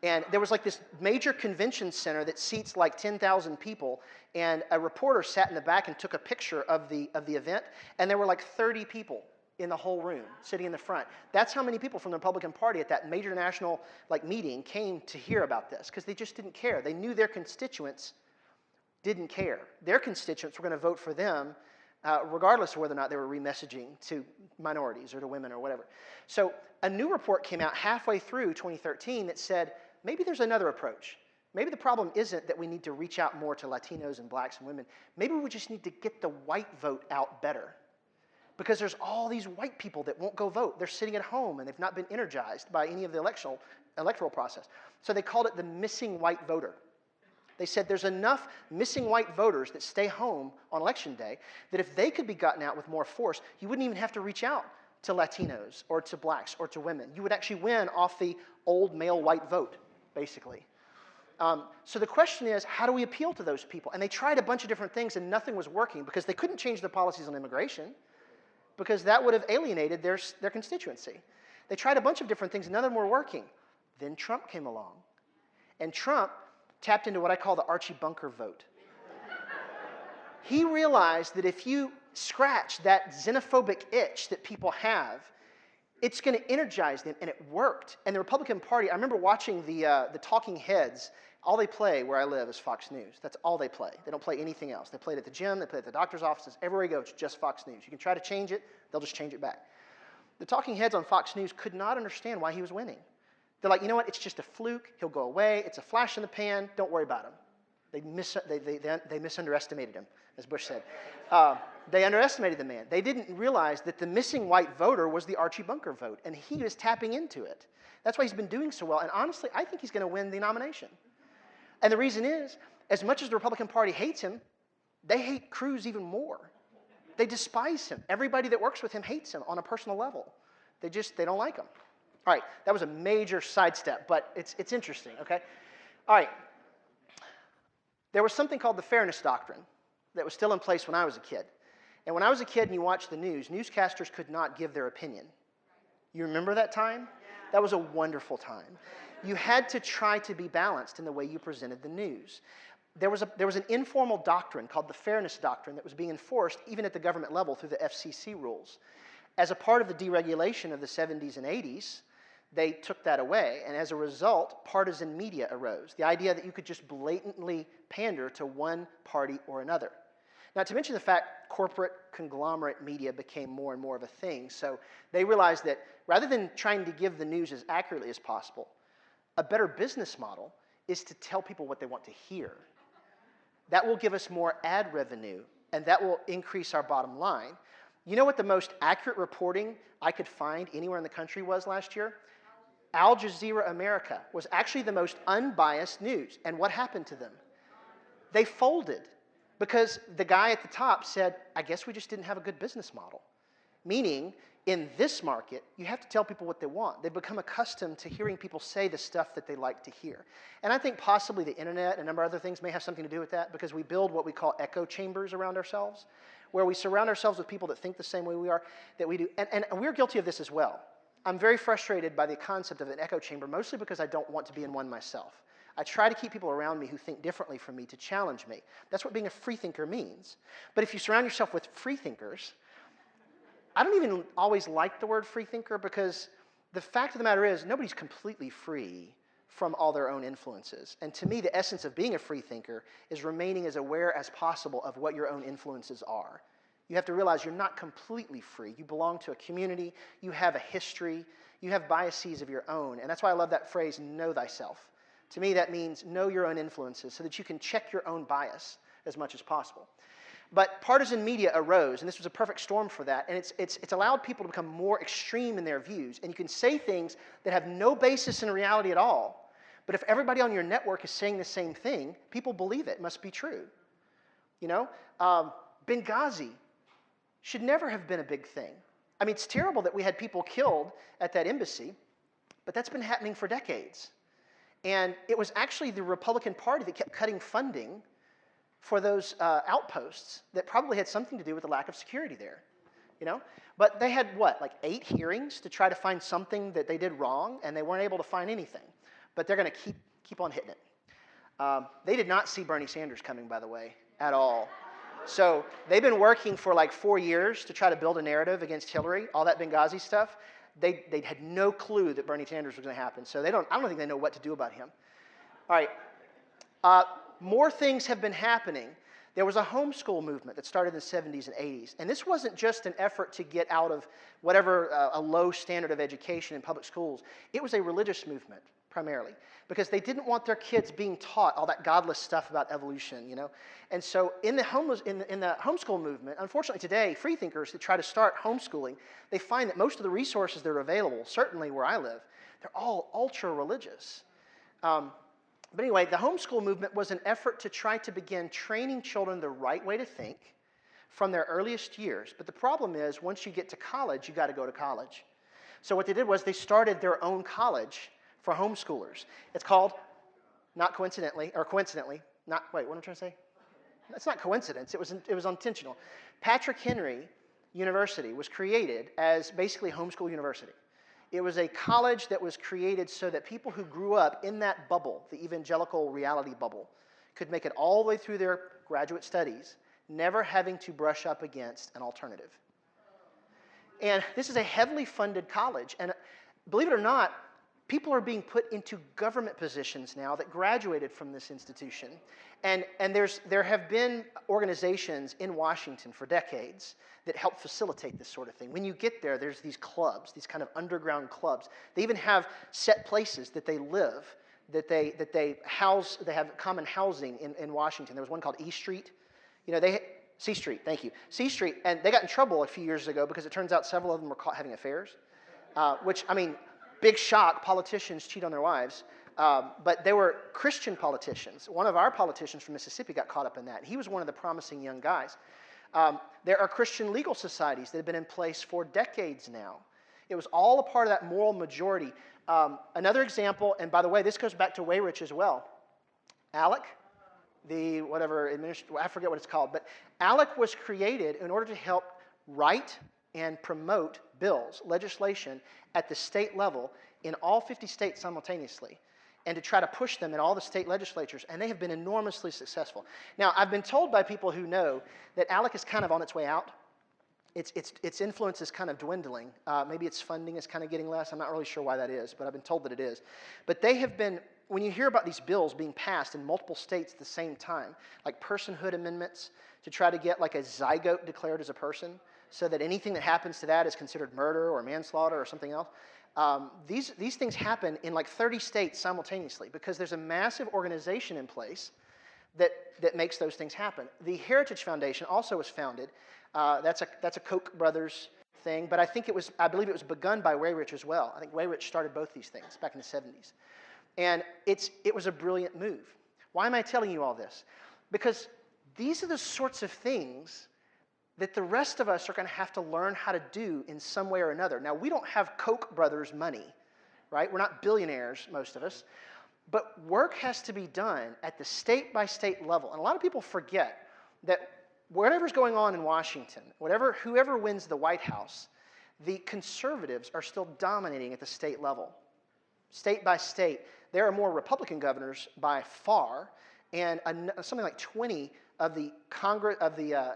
And there was like this major convention center that seats like 10,000 people, and a reporter sat in the back and took a picture of the event, and there were like 30 people in the whole room sitting in the front. That's how many people from the Republican Party at that major national meeting came to hear about this, because they just didn't care. They knew their constituents didn't care. Their constituents were going to vote for them regardless of whether or not they were remessaging to minorities or to women or whatever. So a new report came out halfway through 2013 that said, maybe there's another approach. Maybe the problem isn't that we need to reach out more to Latinos and blacks and women. Maybe we just need to get the white vote out better. Because there's all these white people that won't go vote. They're sitting at home and they've not been energized by any of the electoral process. So they called it the missing white voter. They said there's enough missing white voters that stay home on election day that if they could be gotten out with more force, you wouldn't even have to reach out to Latinos or to blacks or to women. You would actually win off the old male white vote, basically. So the question is, how do we appeal to those people? And they tried a bunch of different things and nothing was working, because they couldn't change their policies on immigration, because that would have alienated their constituency. They tried a bunch of different things and none of them were working. Then Trump came along. And Trump tapped into what I call the Archie Bunker vote. He realized that if you scratch that xenophobic itch that people have, it's going to energize them, and it worked. And the Republican Party, I remember watching the talking heads. All they play where I live is Fox News. That's all they play. They don't play anything else. They play it at the gym, they play it at the doctor's offices. Everywhere you go, it's just Fox News. You can try to change it, they'll just change it back. The talking heads on Fox News could not understand why he was winning. They're like, you know what, it's just a fluke, he'll go away, it's a flash in the pan, don't worry about him. They misunderestimated him, as Bush said. They underestimated the man. They didn't realize that the missing white voter was the Archie Bunker vote, and he was tapping into it. That's why he's been doing so well. And honestly, I think he's going to win the nomination. And the reason is, as much as the Republican Party hates him, they hate Cruz even more. They despise him. Everybody that works with him hates him on a personal level. They don't like him. All right, that was a major sidestep, but it's interesting, okay? All right. There was something called the Fairness Doctrine that was still in place when I was a kid. And when I was a kid and you watched the news, newscasters could not give their opinion. You remember that time? That was a wonderful time. You had to try to be balanced in the way you presented the news. There was an informal doctrine called the Fairness Doctrine that was being enforced even at the government level through the FCC rules. As a part of the deregulation of the 70s and 80s, they took that away, and as a result, partisan media arose. The idea that you could just blatantly pander to one party or another. Not to mention the fact corporate conglomerate media became more and more of a thing, so they realized that rather than trying to give the news as accurately as possible, a better business model is to tell people what they want to hear. That will give us more ad revenue, and that will increase our bottom line. You know what the most accurate reporting I could find anywhere in the country was last year? Al Jazeera America was actually the most unbiased news. And what happened to them? They folded because the guy at the top said, I guess we just didn't have a good business model. Meaning, in this market, you have to tell people what they want. They've become accustomed to hearing people say the stuff that they like to hear. And I think possibly the internet and a number of other things may have something to do with that because we build what we call echo chambers around ourselves, where we surround ourselves with people that think the same way we are, that we do. And we're guilty of this as well. I'm very frustrated by the concept of an echo chamber, mostly because I don't want to be in one myself. I try to keep people around me who think differently from me to challenge me. That's what being a free thinker means. But if you surround yourself with free thinkers, I don't even always like the word free thinker because the fact of the matter is nobody's completely free from all their own influences. And to me, the essence of being a free thinker is remaining as aware as possible of what your own influences are. You have to realize you're not completely free. You belong to a community. You have a history. You have biases of your own. And that's why I love that phrase, know thyself. To me, that means know your own influences so that you can check your own bias as much as possible. But partisan media arose, and this was a perfect storm for that. And it's allowed people to become more extreme in their views. And you can say things that have no basis in reality at all. But if everybody on your network is saying the same thing, people believe it. It must be true. You know, Benghazi should never have been a big thing. I mean, it's terrible that we had people killed at that embassy, but that's been happening for decades. And it was actually the Republican Party that kept cutting funding for those outposts that probably had something to do with the lack of security there. You know? But they had, what, like 8 hearings to try to find something that they did wrong, and they weren't able to find anything. But they're going to keep on hitting it. They did not see Bernie Sanders coming, by the way, at all. So they've been working for like 4 years to try to build a narrative against Hillary, all that Benghazi stuff. They had no clue that Bernie Sanders was going to happen. So I don't think they know what to do about him. All right. More things have been happening. There was a homeschool movement that started in the 70s and 80s. And this wasn't just an effort to get out of whatever a low standard of education in public schools. It was a religious movement, primarily, because they didn't want their kids being taught all that godless stuff about evolution, you know. And so in the homeschool movement, unfortunately today, free thinkers that try to start homeschooling, they find that most of the resources that are available, certainly where I live, they're all ultra-religious. But anyway, the homeschool movement was an effort to try to begin training children the right way to think from their earliest years. But the problem is, once you get to college, you got to go to college. So what they did was they started their own college for homeschoolers. It's called, not coincidentally, or coincidentally, not, wait, what am I trying to say? It's not coincidence, it was intentional. Patrick Henry University was created as basically homeschool university. It was a college that was created so that people who grew up in that bubble, the evangelical reality bubble, could make it all the way through their graduate studies, never having to brush up against an alternative. And this is a heavily funded college, and believe it or not, people are being put into government positions now that graduated from this institution. And there have been organizations in Washington for decades that help facilitate this sort of thing. When you get there, there's these clubs, these kind of underground clubs. They even have set places that they live they have common housing in Washington. There was one called E Street. C Street, thank you. C Street, and they got in trouble a few years ago because it turns out several of them were caught having affairs, which, I mean, big shock, politicians cheat on their wives. But they were Christian politicians. One of our politicians from Mississippi got caught up in that. He was one of the promising young guys. There are Christian legal societies that have been in place for decades now. It was all a part of that moral majority. Another example, and by the way, this goes back to Weyrich as well. ALEC, I forget what it's called, but ALEC was created in order to help write and promote bills, legislation, at the state level in all 50 states simultaneously, and to try to push them in all the state legislatures, and they have been enormously successful. Now, I've been told by people who know that ALEC is kind of on its way out. Its influence is kind of dwindling. Maybe its funding is kind of getting less. I'm not really sure why that is, but I've been told that it is. But they have been, when you hear about these bills being passed in multiple states at the same time, like personhood amendments to try to get like a zygote declared as a person, so that anything that happens to that is considered murder or manslaughter or something else. These things happen in like 30 states simultaneously because there's a massive organization in place that makes those things happen. The Heritage Foundation also was founded. That's a Koch brothers thing, but I believe it was begun by Weyrich as well. I think Weyrich started both these things back in the 70s. And it was a brilliant move. Why am I telling you all this? Because these are the sorts of things that the rest of us are going to have to learn how to do in some way or another. Now, we don't have Koch brothers money, right? We're not billionaires, most of us. But work has to be done at the state-by-state level. And a lot of people forget that whatever's going on in Washington, whoever wins the White House, the conservatives are still dominating at the state level. State by state, there are more Republican governors by far, and something like 20 of the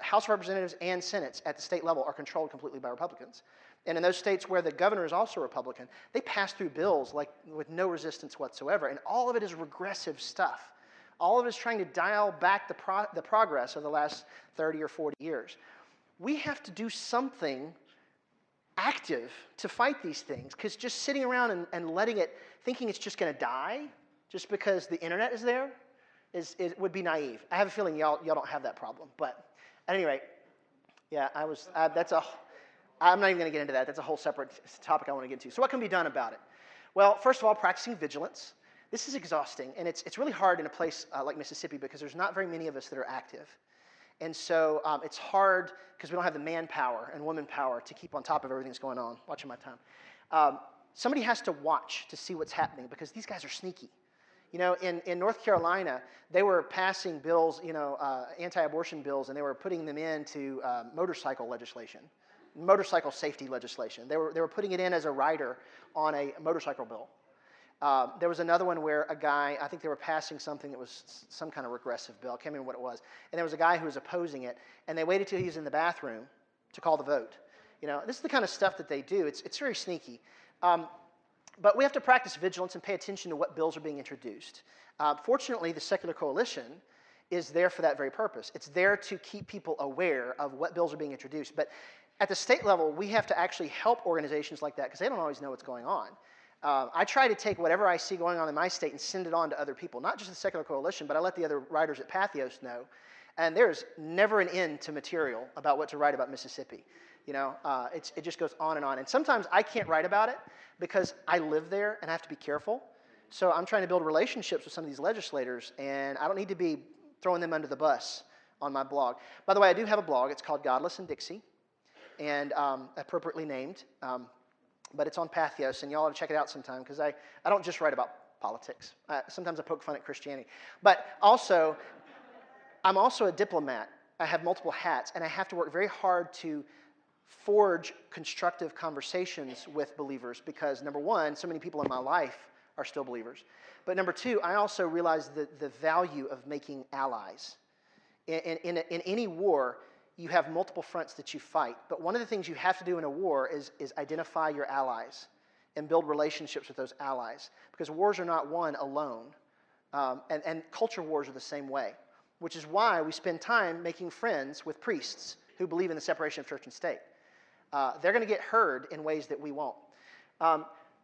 House of Representatives and Senates at the state level are controlled completely by Republicans. And in those states where the governor is also Republican, they pass through bills like with no resistance whatsoever, and all of it is regressive stuff. All of it is trying to dial back the progress of the last 30 or 40 years. We have to do something active to fight these things, because just sitting around and letting it, thinking it's just going to die just because the internet is there, would be naive. I have a feeling y'all don't have that problem. But at any rate, yeah, I'm not even going to get into that. That's a whole separate topic I want to get into. So what can be done about it? Well, first of all, practicing vigilance. This is exhausting, and it's really hard in a place like Mississippi because there's not very many of us that are active. And so it's hard because we don't have the manpower and woman power to keep on top of everything that's going on. Watching my time. Somebody has to watch to see what's happening because these guys are sneaky. In North Carolina, they were passing bills, anti-abortion bills, and they were putting them into motorcycle legislation, motorcycle safety legislation. They were putting it in as a rider on a motorcycle bill. There was another one where a guy, I think they were passing something that was some kind of regressive bill. I can't remember what it was. And there was a guy who was opposing it, and they waited till he was in the bathroom to call the vote. This is the kind of stuff that they do. It's very sneaky. But we have to practice vigilance and pay attention to what bills are being introduced. Fortunately, the Secular Coalition is there for that very purpose. It's there to keep people aware of what bills are being introduced. But at the state level, we have to actually help organizations like that because they don't always know what's going on. I try to take whatever I see going on in my state and send it on to other people, not just the Secular Coalition, but I let the other writers at Patheos know. And there's never an end to material about what to write about Mississippi. It just goes on. And sometimes I can't write about it because I live there and I have to be careful. So I'm trying to build relationships with some of these legislators, and I don't need to be throwing them under the bus on my blog. By the way, I do have a blog. It's called Godless and Dixie, and appropriately named. But it's on Patheos, and y'all ought to check it out sometime because I don't just write about politics. Sometimes I poke fun at Christianity. But also, I'm also a diplomat. I have multiple hats, and I have to work very hard to forge constructive conversations with believers because, number one, so many people in my life are still believers. But number two, I also realize the value of making allies. In any war, you have multiple fronts that you fight. But one of the things you have to do in a war is identify your allies and build relationships with those allies because wars are not won alone. And culture wars are the same way, which is why we spend time making friends with priests who believe in the separation of church and state. They're going to get heard in ways that we won't.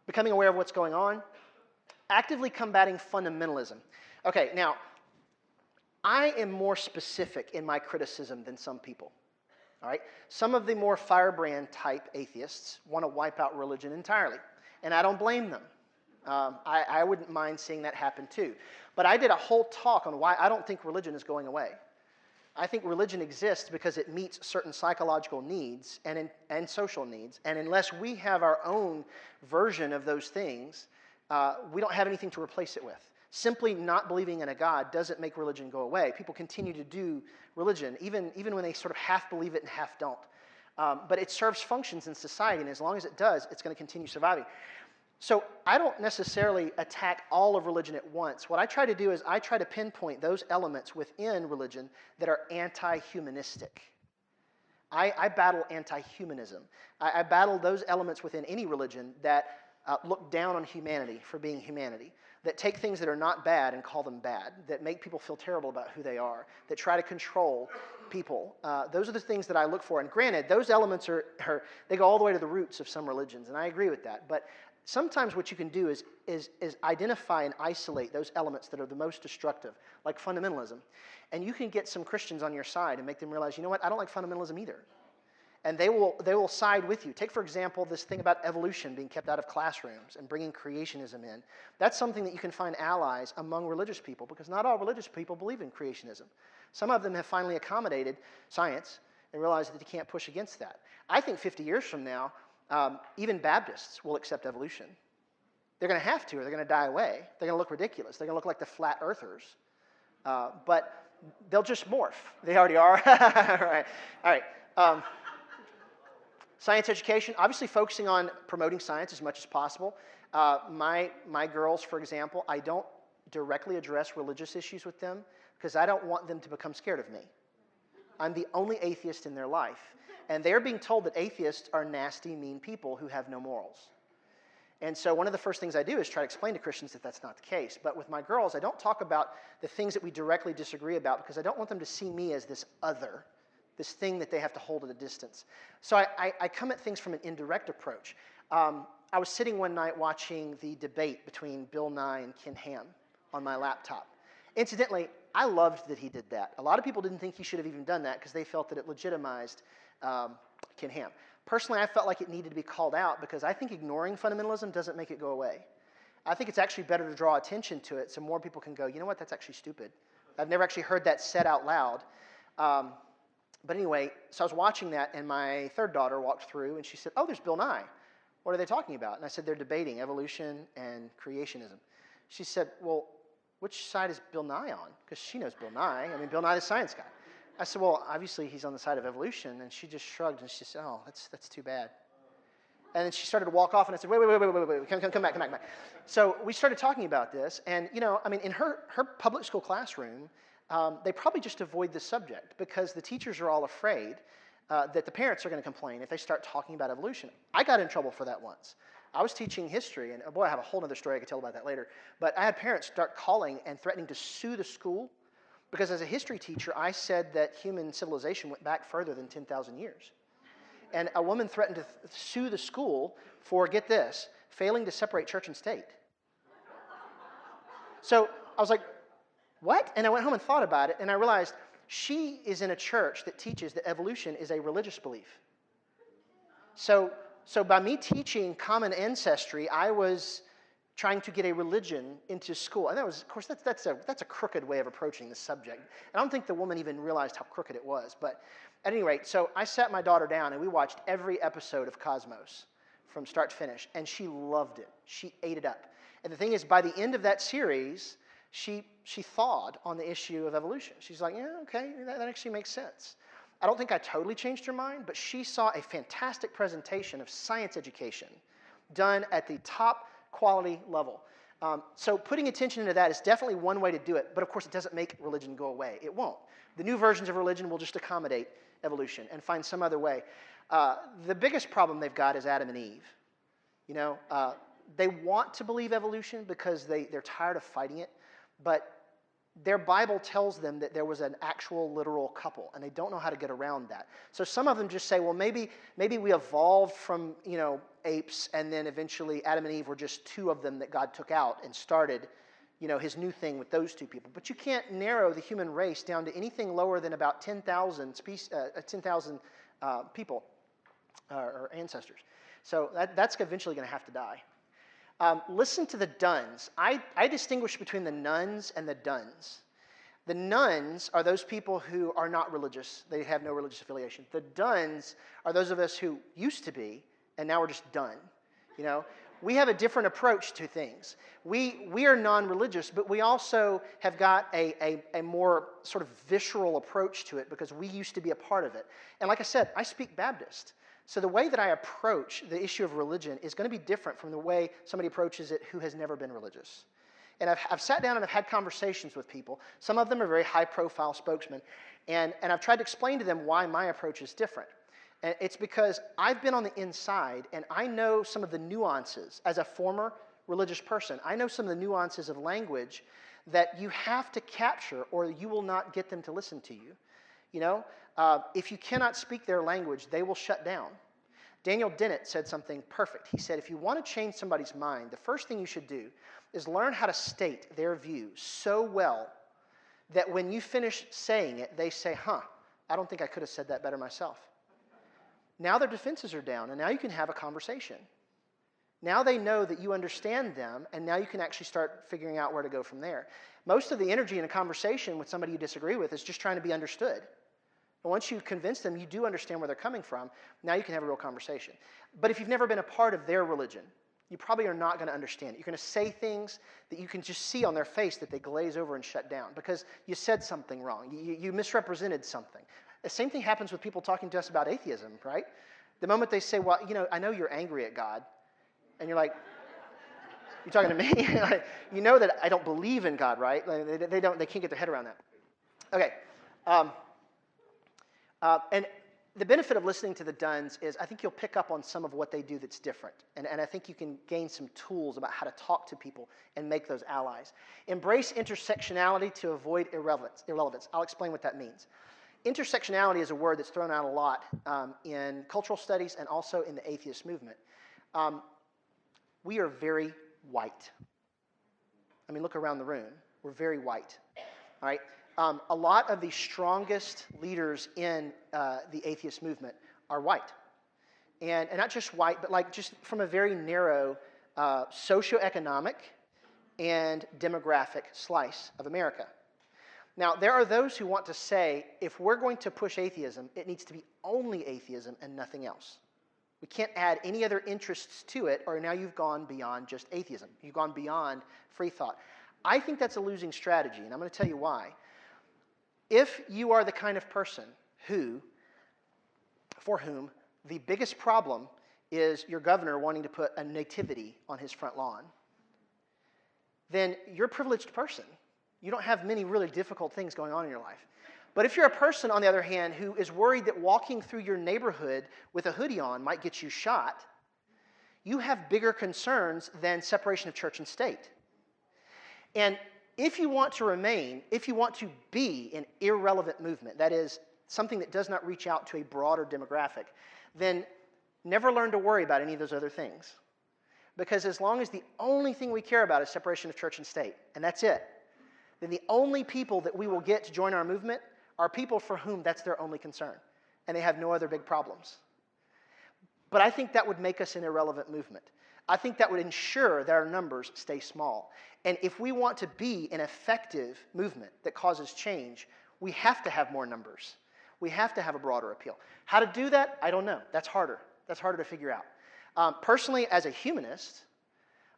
Becoming aware of what's going on. Actively combating fundamentalism. Okay, now, I am more specific in my criticism than some people. All right? Some of the more firebrand type atheists want to wipe out religion entirely, and I don't blame them. I wouldn't mind seeing that happen too. But I did a whole talk on why I don't think religion is going away. I think religion exists because it meets certain psychological needs and social needs, and unless we have our own version of those things, we don't have anything to replace it with. Simply not believing in a God doesn't make religion go away. People continue to do religion, even when they sort of half believe it and half don't. But it serves functions in society, and as long as it does, it's going to continue surviving. So I don't necessarily attack all of religion at once. What I try to do is I try to pinpoint those elements within religion that are anti-humanistic. I battle anti-humanism. I battle those elements within any religion that look down on humanity for being humanity, that take things that are not bad and call them bad, that make people feel terrible about who they are, that try to control people. Those are the things that I look for. And granted, those elements they go all the way to the roots of some religions, and I agree with that. But sometimes what you can do is identify and isolate those elements that are the most destructive, like fundamentalism. And you can get some Christians on your side and make them realize, you know what, I don't like fundamentalism either. And they will side with you. Take, for example, this thing about evolution being kept out of classrooms and bringing creationism in. That's something that you can find allies among religious people, because not all religious people believe in creationism. Some of them have finally accommodated science and realized that you can't push against that. I think 50 years from now, even Baptists will accept evolution. They're going to have to, or they're going to die away. They're going to look ridiculous. They're going to look like the flat earthers. But they'll just morph. They already are. All right. Science education, obviously focusing on promoting science as much as possible. My girls, for example, I don't directly address religious issues with them because I don't want them to become scared of me. I'm the only atheist in their life. And they're being told that atheists are nasty, mean people who have no morals. And so one of the first things I do is try to explain to Christians that that's not the case. But with my girls, I don't talk about the things that we directly disagree about because I don't want them to see me as this other, this thing that they have to hold at a distance. So I come at things from an indirect approach. I was sitting one night watching the debate between Bill Nye and Ken Ham on my laptop. Incidentally, I loved that he did that. A lot of people didn't think he should have even done that because they felt that it legitimized Ken Ham. Personally, I felt like it needed to be called out because I think ignoring fundamentalism doesn't make it go away. I think it's actually better to draw attention to it so more people can go, you know what, that's actually stupid. I've never actually heard that said out loud. But anyway, so I was watching that, and my third daughter walked through, and she said, oh, there's Bill Nye. What are they talking about? And I said, they're debating evolution and creationism. She said, well, which side is Bill Nye on? Because she knows Bill Nye. I mean, Bill Nye, the science guy. I said, well, obviously he's on the side of evolution. And she just shrugged, and she said, oh, that's too bad. And then she started to walk off, and I said, wait, come back. So we started talking about this, and, you know, I mean, in her public school classroom, they probably just avoid the subject because the teachers are all afraid that the parents are going to complain if they start talking about evolution. I got in trouble for that once. I was teaching history, and boy, I have a whole other story I could tell about that later. But I had parents start calling and threatening to sue the school because as a history teacher, I said that human civilization went back further than 10,000 years. And a woman threatened to sue the school for, get this, failing to separate church and state. So I was like, what? And I went home and thought about it, and I realized she is in a church that teaches that evolution is a religious belief. So by me teaching common ancestry, I was trying to get a religion into school. And that was, of course, that's a crooked way of approaching the subject. I don't think the woman even realized how crooked it was. But at any rate, so I sat my daughter down, and we watched every episode of Cosmos from start to finish, and she loved it. She ate it up. And the thing is, by the end of that series, she thawed on the issue of evolution. She's like, yeah, okay, that actually makes sense. I don't think I totally changed her mind, but she saw a fantastic presentation of science education done at the top quality level. So putting attention into that is definitely one way to do it, but of course it doesn't make religion go away. It won't. The new versions of religion will just accommodate evolution and find some other way. The biggest problem they've got is Adam and Eve. You know, they want to believe evolution because they're tired of fighting it, but their Bible tells them that there was an actual literal couple, and they don't know how to get around that. So some of them just say, well, maybe we evolved from, apes, and then eventually Adam and Eve were just two of them that God took out and started, his new thing with those two people. But you can't narrow the human race down to anything lower than about 10,000 people or ancestors. So that's eventually going to have to die. Listen to the Duns. I distinguish between the nuns and the Duns. The nuns are those people who are not religious. They have no religious affiliation. The Duns are those of us who used to be, and now we're just done. We have a different approach to things. We are non-religious, but we also have got a more sort of visceral approach to it because we used to be a part of it. And like I said, I speak Baptist. So the way that I approach the issue of religion is going to be different from the way somebody approaches it who has never been religious. And I've sat down and I've had conversations with people. Some of them are very high-profile spokesmen. And I've tried to explain to them why my approach is different. And it's because I've been on the inside, and I know some of the nuances. As a former religious person, I know some of the nuances of language that you have to capture or you will not get them to listen to you. If you cannot speak their language, they will shut down. Daniel Dennett said something perfect. He said, if you want to change somebody's mind, the first thing you should do is learn how to state their view so well that when you finish saying it, they say, I don't think I could have said that better myself. Now their defenses are down, and now you can have a conversation. Now they know that you understand them, and now you can actually start figuring out where to go from there. Most of the energy in a conversation with somebody you disagree with is just trying to be understood. And once you convince them you do understand where they're coming from, now you can have a real conversation. But if you've never been a part of their religion, you probably are not going to understand it. You're going to say things that you can just see on their face that they glaze over and shut down because you said something wrong. You misrepresented something. The same thing happens with people talking to us about atheism, right? The moment they say, well, I know you're angry at God. And you're like, you talking to me? You know that I don't believe in God, right? They can't get their head around that. Okay. And the benefit of listening to the Duns is I think you'll pick up on some of what they do that's different. And I think you can gain some tools about how to talk to people and make those allies. Embrace intersectionality to avoid irrelevance. I'll explain what that means. Intersectionality is a word that's thrown out a lot in cultural studies and also in the atheist movement. We are very white. I mean, look around the room. We're very white. All right? A lot of the strongest leaders in the atheist movement are white. And not just white, but just from a very narrow socioeconomic and demographic slice of America. Now, there are those who want to say, if we're going to push atheism, it needs to be only atheism and nothing else. We can't add any other interests to it, or now you've gone beyond just atheism. You've gone beyond free thought. I think that's a losing strategy, and I'm going to tell you why. If you are the kind of person for whom the biggest problem is your governor wanting to put a nativity on his front lawn, then you're a privileged person. You don't have many really difficult things going on in your life. But if you're a person, on the other hand, who is worried that walking through your neighborhood with a hoodie on might get you shot, you have bigger concerns than separation of church and state. And if you want to be an irrelevant movement, that is, something that does not reach out to a broader demographic, then never learn to worry about any of those other things. Because as long as the only thing we care about is separation of church and state, and that's it, then the only people that we will get to join our movement are people for whom that's their only concern, and they have no other big problems. But I think that would make us an irrelevant movement. I think that would ensure that our numbers stay small. And if we want to be an effective movement that causes change, we have to have more numbers. We have to have a broader appeal. How to do that? I don't know. That's harder. That's harder to figure out. Personally, as a humanist,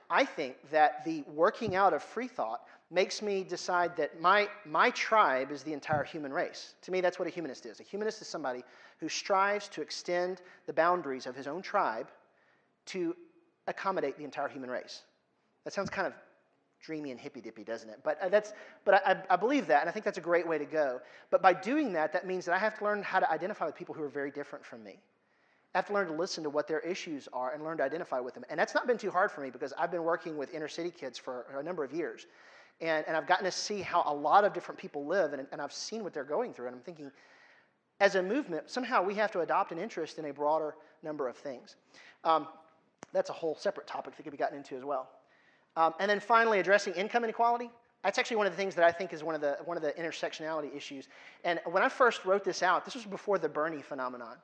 I think that the working out of free thought makes me decide that my tribe is the entire human race. To me, that's what a humanist is. A humanist is somebody who strives to extend the boundaries of his own tribe to accommodate the entire human race. That sounds kind of dreamy and hippy-dippy, doesn't it? But I believe that, and I think that's a great way to go. But by doing that, that means that I have to learn how to identify with people who are very different from me. I have to learn to listen to what their issues are and learn to identify with them. And that's not been too hard for me because I've been working with inner city kids for a number of years. And I've gotten to see how a lot of different people live, and I've seen what they're going through, and I'm thinking, as a movement, somehow we have to adopt an interest in a broader number of things. That's a whole separate topic that could be gotten into as well. And then finally, addressing income inequality. That's actually one of the things that I think is one of the intersectionality issues. And when I first wrote this out, this was before the Bernie phenomenon.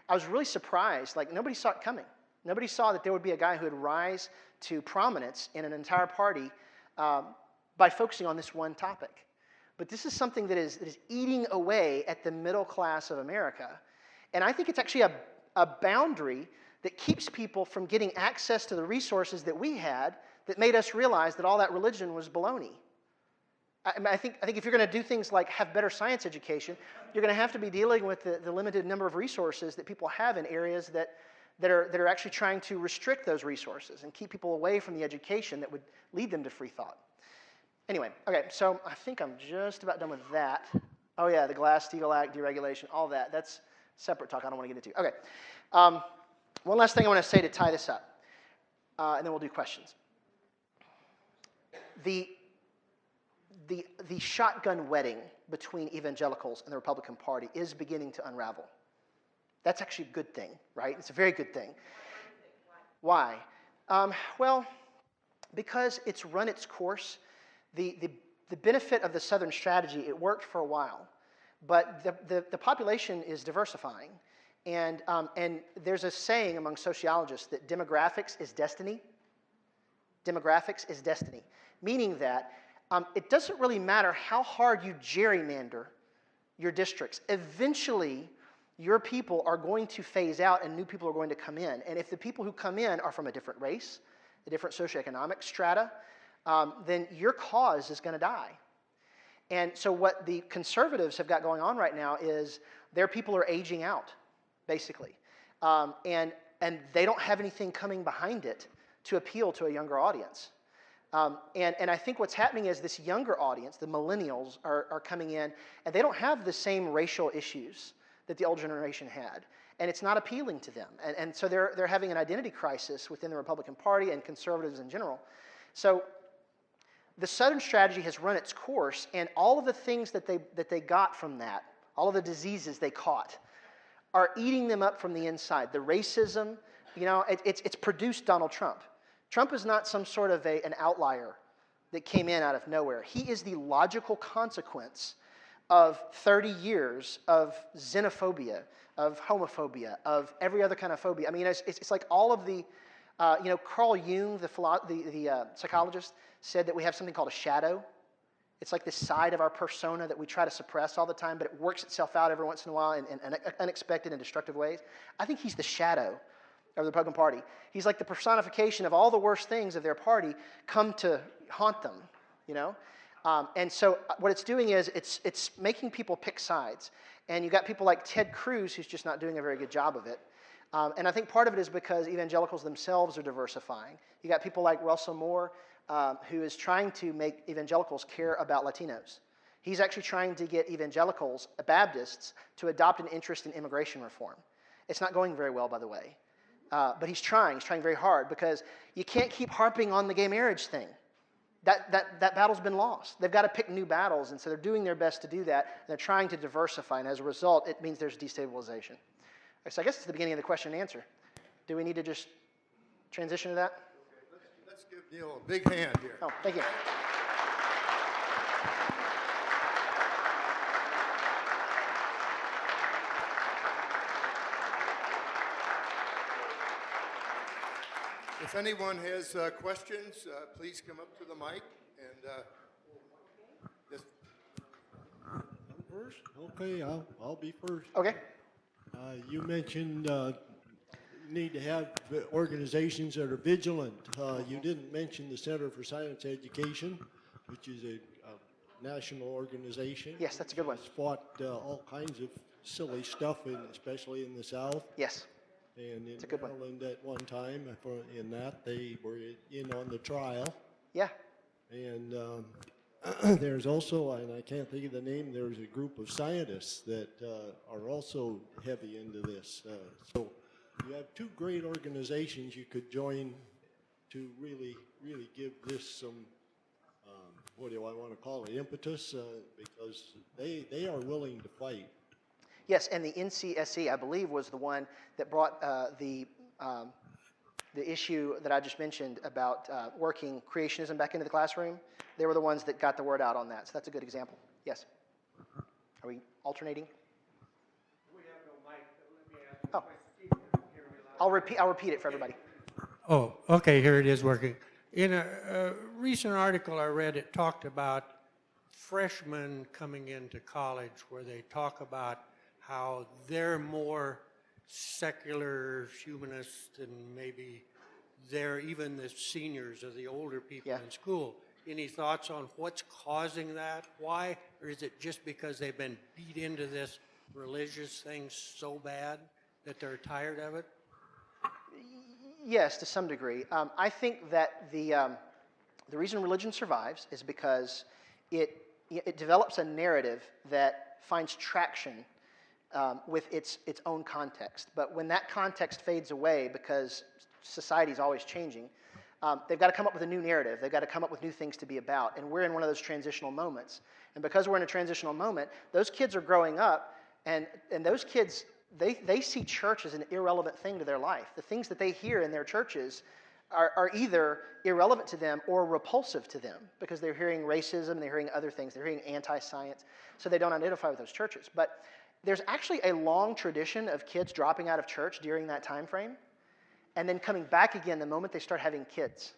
I was really surprised. Like, nobody saw it coming. Nobody saw that there would be a guy who would rise to prominence in an entire party by focusing on this one topic. But this is something that is eating away at the middle class of America. And I think it's actually a boundary that keeps people from getting access to the resources that we had that made us realize that all that religion was baloney. I think if you're going to do things like have better science education, you're going to have to be dealing with the limited number of resources that people have in areas that are actually trying to restrict those resources and keep people away from the education that would lead them to free thought. Anyway, okay, so I think I'm just about done with that. Oh yeah, the Glass-Steagall Act, deregulation, all that. That's separate talk I don't want to get into. Okay, one last thing I want to say to tie this up, and then we'll do questions. The shotgun wedding between evangelicals and the Republican Party is beginning to unravel. That's actually a good thing, right? It's a very good thing. Why? Well, because it's run its course. The benefit of the Southern strategy, it worked for a while, but the population is diversifying. And there's a saying among sociologists that demographics is destiny. Demographics is destiny, meaning that it doesn't really matter how hard you gerrymander your districts. Eventually, your people are going to phase out and new people are going to come in. And if the people who come in are from a different race, a different socioeconomic strata, then your cause is going to die. And so what the conservatives have got going on right now is their people are aging out, basically. And they don't have anything coming behind it to appeal to a younger audience. And I think what's happening is this younger audience, the millennials, are coming in, and they don't have the same racial issues that the old generation had. And it's not appealing to them. And so they're having an identity crisis within the Republican Party and conservatives in general. So the Southern strategy has run its course, and all of the things that they got from that, all of the diseases they caught, are eating them up from the inside. The racism, it's produced Donald Trump. Trump is not some sort of an outlier that came in out of nowhere. He is the logical consequence of 30 years of xenophobia, of homophobia, of every other kind of phobia. I mean, it's like all of the, Carl Jung, the psychologist, said that we have something called a shadow. It's like this side of our persona that we try to suppress all the time, but it works itself out every once in a while in unexpected and destructive ways. I think he's the shadow of the Republican Party. He's like the personification of all the worst things of their party come to haunt them, And so what it's doing is it's making people pick sides. And you got people like Ted Cruz, who's just not doing a very good job of it. And I think part of it is because evangelicals themselves are diversifying. You got people like Russell Moore, who is trying to make evangelicals care about Latinos. He's actually trying to get evangelicals, Baptists, to adopt an interest in immigration reform. It's not going very well, by the way. But he's trying very hard, because you can't keep harping on the gay marriage thing. That battle's been lost. They've got to pick new battles, and so they're doing their best to do that. And they're trying to diversify, and as a result, it means there's destabilization. So I guess it's the beginning of the question and answer. Do we need to just transition to that? Okay, let's give Neil a big hand here. Oh, thank you. If anyone has questions, please come up to the mic and just. I'm first? Okay, I'll be first. Okay. You mentioned need to have organizations that are vigilant. You didn't mention the Center for Science Education, which is a national organization. Yes, that's a good one. It's fought all kinds of silly stuff, especially in the South. Yes. And in It's a good one. Maryland at one time, in that, they were in on the trial. Yeah. And there's also, and I can't think of the name, there's a group of scientists that are also heavy into this. So you have two great organizations you could join to really give this some what do I want to call it, impetus, because they are willing to fight. Yes, and the NCSE, I believe, was the one that brought the issue that I just mentioned about working creationism back into the classroom. They were the ones that got the word out on that. So that's a good example. Yes. Are we alternating? We have no mic, but let me ask you Oh. a question. Steve, can you hear me loud? I'll repeat it for everybody. Oh, okay, here it is working. In a recent article I read, it talked about freshmen coming into college where they talk about how they're more secular humanist and maybe they're even the seniors or the older people Yeah. in school. Any thoughts on what's causing that? Why? Or is it just because they've been beat into this religious thing so bad that they're tired of it? Yes, to some degree. I think that the reason religion survives is because it develops a narrative that finds traction with its own context. But when that context fades away, because society is always changing, they've got to come up with a new narrative. They've got to come up with new things to be about. And we're in one of those transitional moments. And because we're in a transitional moment, those kids are growing up, and those kids, they see church as an irrelevant thing to their life. The things that they hear in their churches are either irrelevant to them or repulsive to them because they're hearing racism, they're hearing other things, they're hearing anti-science, so they don't identify with those churches. But there's actually a long tradition of kids dropping out of church during that time frame and then coming back again the moment they start having kids.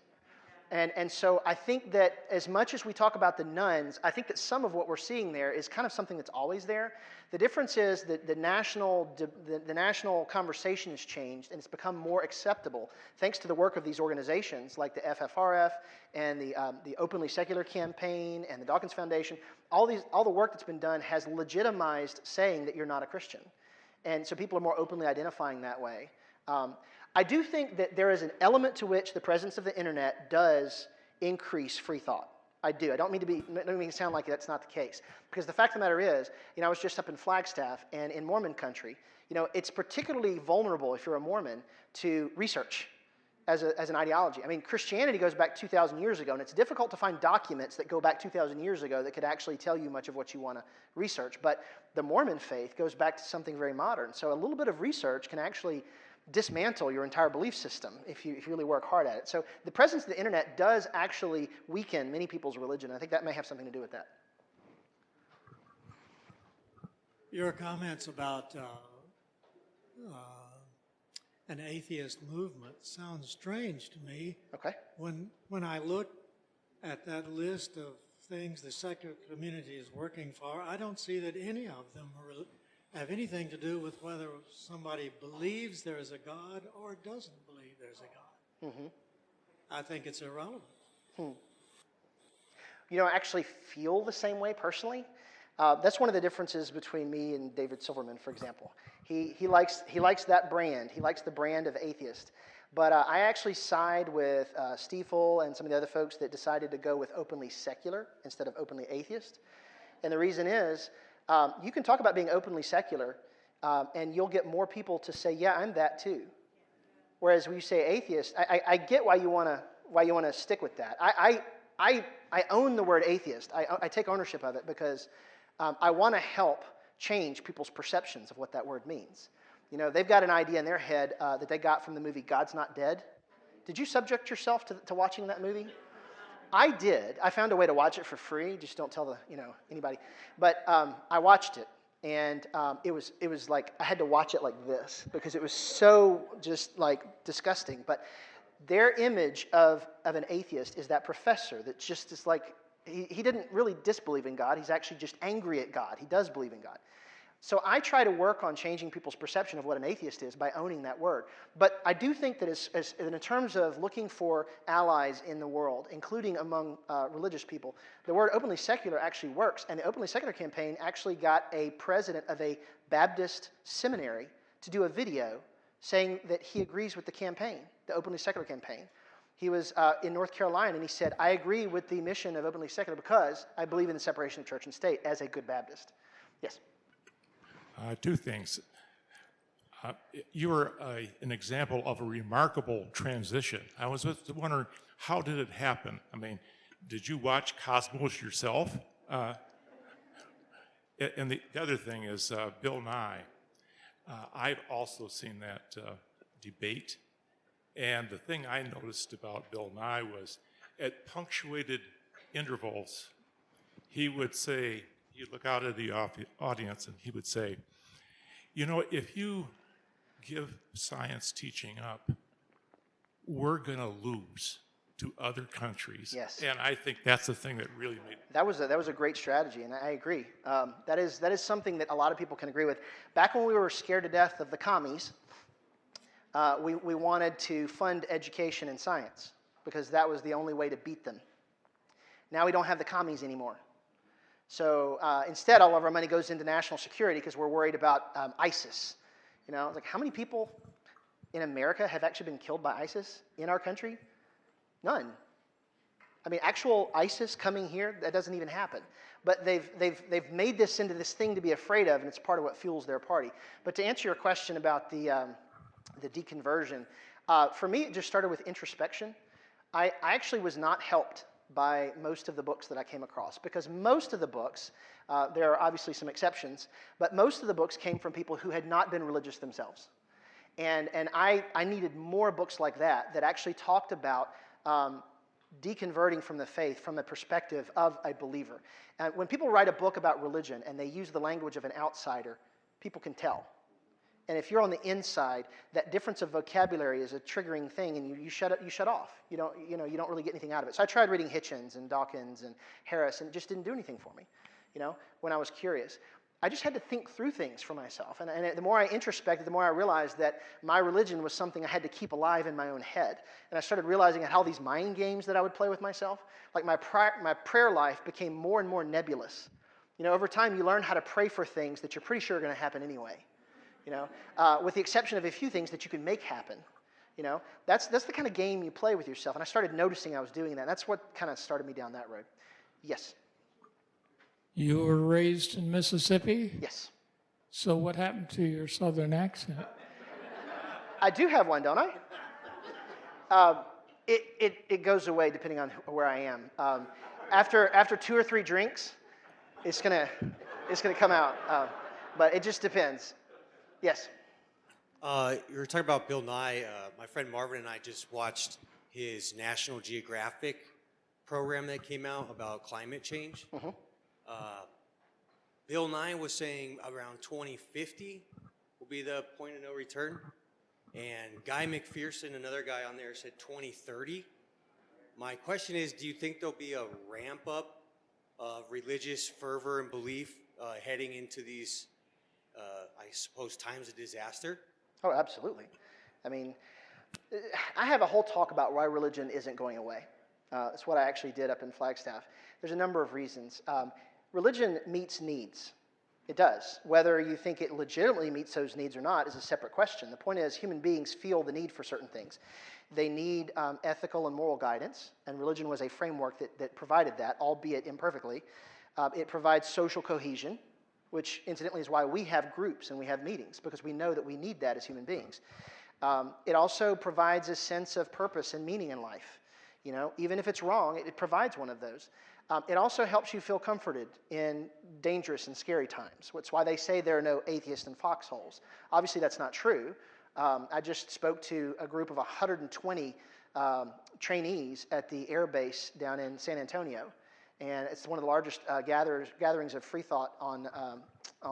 And so I think that as much as we talk about the nuns, I think that some of what we're seeing there is kind of something that's always there. The difference is that the national conversation has changed and it's become more acceptable thanks to the work of these organizations like the FFRF and the Openly Secular Campaign and the Dawkins Foundation. All the work that's been done has legitimized saying that you're not a Christian. And so people are more openly identifying that way. I do think that there is an element to which the presence of the internet does increase free thought. I do. I don't mean to sound like that's not the case. Because the fact of the matter is, I was just up in Flagstaff, and in Mormon country, it's particularly vulnerable if you're a Mormon to research as an ideology. I mean, Christianity goes back 2,000 years ago, and it's difficult to find documents that go back 2,000 years ago that could actually tell you much of what you want to research. But the Mormon faith goes back to something very modern. So a little bit of research can actually dismantle your entire belief system if you really work hard at it. So the presence of the internet does actually weaken many people's religion. I think that may have something to do with that. Your comments about an atheist movement sound strange to me. Okay. When I look at that list of things the secular community is working for, I don't see that any of them have anything to do with whether somebody believes there is a God or doesn't believe there's a God. Mm-hmm. I think it's irrelevant. I actually feel the same way personally. That's one of the differences between me and David Silverman, for example. He likes that brand. He likes the brand of atheist. But I actually side with Stiefel and some of the other folks that decided to go with openly secular instead of openly atheist. And the reason is, you can talk about being openly secular, and you'll get more people to say, "Yeah, I'm that too." Whereas when you say atheist, I get why you want to stick with that. I own the word atheist. I take ownership of it because I want to help change people's perceptions of what that word means. They've got an idea in their head that they got from the movie God's Not Dead. Did you subject yourself to watching that movie? I did. I found a way to watch it for free. Just don't tell anybody. But I watched it, and it was like I had to watch it like this because it was so just like disgusting. But their image of an atheist is that professor that just is like he didn't really disbelieve in God. He's actually just angry at God. He does believe in God. So I try to work on changing people's perception of what an atheist is by owning that word. But I do think that in terms of looking for allies in the world, including among religious people, the word openly secular actually works. And the Openly Secular Campaign actually got a president of a Baptist seminary to do a video saying that he agrees with the campaign, the Openly Secular Campaign. He was in North Carolina, and he said, "I agree with the mission of Openly Secular because I believe in the separation of church and state as a good Baptist." Yes? Two things. You were an example of a remarkable transition. I was just wondering, how did it happen? I mean, did you watch Cosmos yourself? And the other thing is Bill Nye. I've also seen that debate. And the thing I noticed about Bill Nye was at punctuated intervals, he would say, he'd look out at the audience and he would say, you know, if you give science teaching up, we're going to lose to other countries. Yes. And I think that's the thing that really made That was a great strategy, and I agree. That is something that a lot of people can agree with. Back when we were scared to death of the commies, we wanted to fund education and science because that was the only way to beat them. Now we don't have the commies anymore. So instead, all of our money goes into national security because we're worried about ISIS. You know, like how many people in America have actually been killed by ISIS in our country? None. I mean, actual ISIS coming here, that doesn't even happen. But they've made this into this thing to be afraid of, and it's part of what fuels their party. But to answer your question about the deconversion, for me, it just started with introspection. I actually was not helped by most of the books that I came across because most of the books, there are obviously some exceptions, but most of the books came from people who had not been religious themselves. And I needed more books like that actually talked about deconverting from the faith from the perspective of a believer. And when people write a book about religion and they use the language of an outsider, people can tell. And if you're on the inside, that difference of vocabulary is a triggering thing, and you shut off. You don't really get anything out of it. So I tried reading Hitchens and Dawkins and Harris, and it just didn't do anything for me. When I was curious, I just had to think through things for myself. And the more I introspected, the more I realized that my religion was something I had to keep alive in my own head. And I started realizing how these mind games that I would play with myself, like my prayer life became more and more nebulous. Over time, you learn how to pray for things that you're pretty sure are going to happen anyway. With the exception of a few things that you can make happen. That's the kind of game you play with yourself. And I started noticing I was doing that. That's what kind of started me down that road. Yes. You were raised in Mississippi? Yes. So what happened to your southern accent? I do have one, don't I? It goes away depending on where I am. After 2 or 3 drinks, it's gonna come out. But it just depends. Yes. You were talking about Bill Nye. My friend Marvin and I just watched his National Geographic program that came out about climate change. Mm-hmm. Bill Nye was saying around 2050 will be the point of no return. And Guy McPherson, another guy on there, said 2030. My question is, do you think there'll be a ramp up of religious fervor and belief heading into these, I suppose, times of disaster? Oh, absolutely. I mean, I have a whole talk about why religion isn't going away. That's what I actually did up in Flagstaff. There's a number of reasons. Religion meets needs. It does. Whether you think it legitimately meets those needs or not is a separate question. The point is human beings feel the need for certain things. They need ethical and moral guidance, and religion was a framework that provided that, albeit imperfectly. It provides social cohesion, which incidentally is why we have groups and we have meetings, because we know that we need that as human beings. It also provides a sense of purpose and meaning in life. Even if it's wrong, it provides one of those. It also helps you feel comforted in dangerous and scary times. That's why they say there are no atheists in foxholes. Obviously, that's not true. I just spoke to a group of 120 trainees at the air base down in San Antonio. And it's one of the largest gatherings of free thought on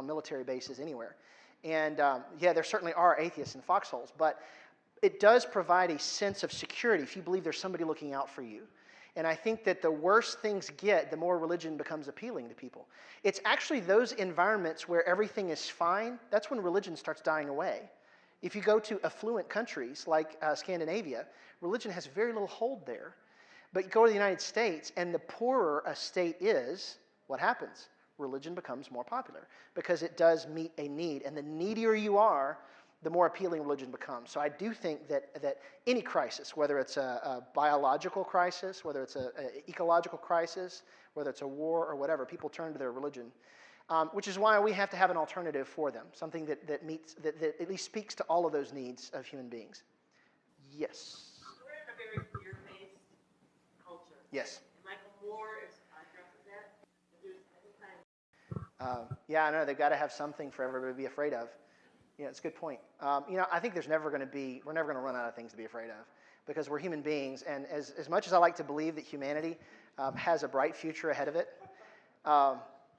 military bases anywhere. And there certainly are atheists in foxholes, but it does provide a sense of security if you believe there's somebody looking out for you. And I think that the worse things get, the more religion becomes appealing to people. It's actually those environments where everything is fine, that's when religion starts dying away. If you go to affluent countries like Scandinavia, religion has very little hold there. But you go to the United States, and the poorer a state is, what happens? Religion becomes more popular because it does meet a need. And the needier you are, the more appealing religion becomes. So I do think that any crisis, whether it's a biological crisis, whether it's an ecological crisis, whether it's a war or whatever, people turn to their religion, which is why we have to have an alternative for them, something that at least speaks to all of those needs of human beings. Yes. We're in a very fear-based culture. Yes. And Michael Yeah, I know. They've got to have something for everybody to be afraid of. Yeah, it's a good point. I think we're never going to run out of things to be afraid of because we're human beings. And as much as I like to believe that humanity has a bright future ahead of it,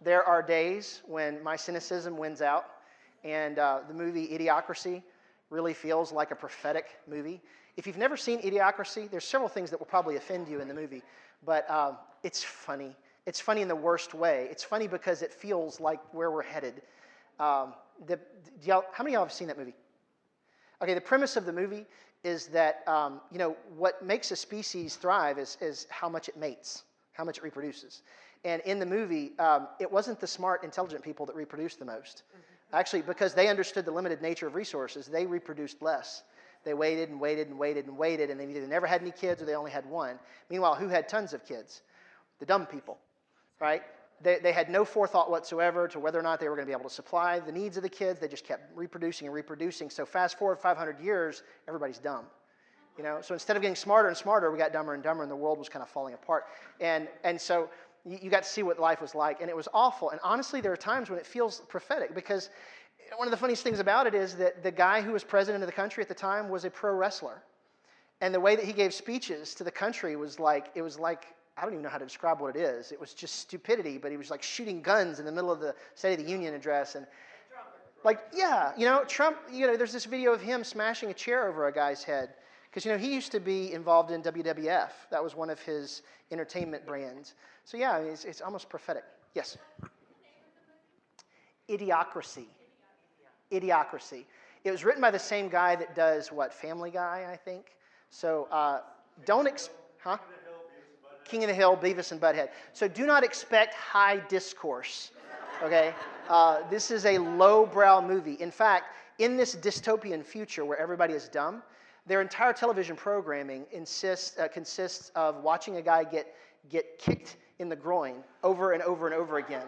there are days when my cynicism wins out. And the movie Idiocracy really feels like a prophetic movie. If you've never seen Idiocracy, there's several things that will probably offend you in the movie. But it's funny. It's funny in the worst way. It's funny because it feels like where we're headed. How many of y'all have seen that movie? Okay, the premise of the movie is that what makes a species thrive is how much it mates, how much it reproduces. And in the movie, it wasn't the smart, intelligent people that reproduced the most. Actually, because they understood the limited nature of resources, they reproduced less. They waited and waited and waited and waited, and they either never had any kids or they only had one. Meanwhile, who had tons of kids? The dumb people, right? They had no forethought whatsoever to whether or not they were going to be able to supply the needs of the kids. They just kept reproducing and reproducing. So fast forward 500 years, everybody's dumb. So instead of getting smarter and smarter, we got dumber and dumber, and the world was kind of falling apart. And so you got to see what life was like, and it was awful. And honestly, there are times when it feels prophetic because one of the funniest things about it is that the guy who was president of the country at the time was a pro wrestler. And the way that he gave speeches to the country was like, I don't even know how to describe what it is. It was just stupidity, but he was like shooting guns in the middle of the State of the Union address. And Trump, there's this video of him smashing a chair over a guy's head. Because, he used to be involved in WWF. That was one of his entertainment brands. So, yeah, it's almost prophetic. Yes? Idiocracy. Idiocracy. It was written by the same guy that does, Family Guy, I think. So, King of the Hill, Beavis and Butthead. So do not expect high discourse, okay? This is a lowbrow movie. In fact, in this dystopian future where everybody is dumb, their entire television programming consists of watching a guy get kicked in the groin over and over and over again.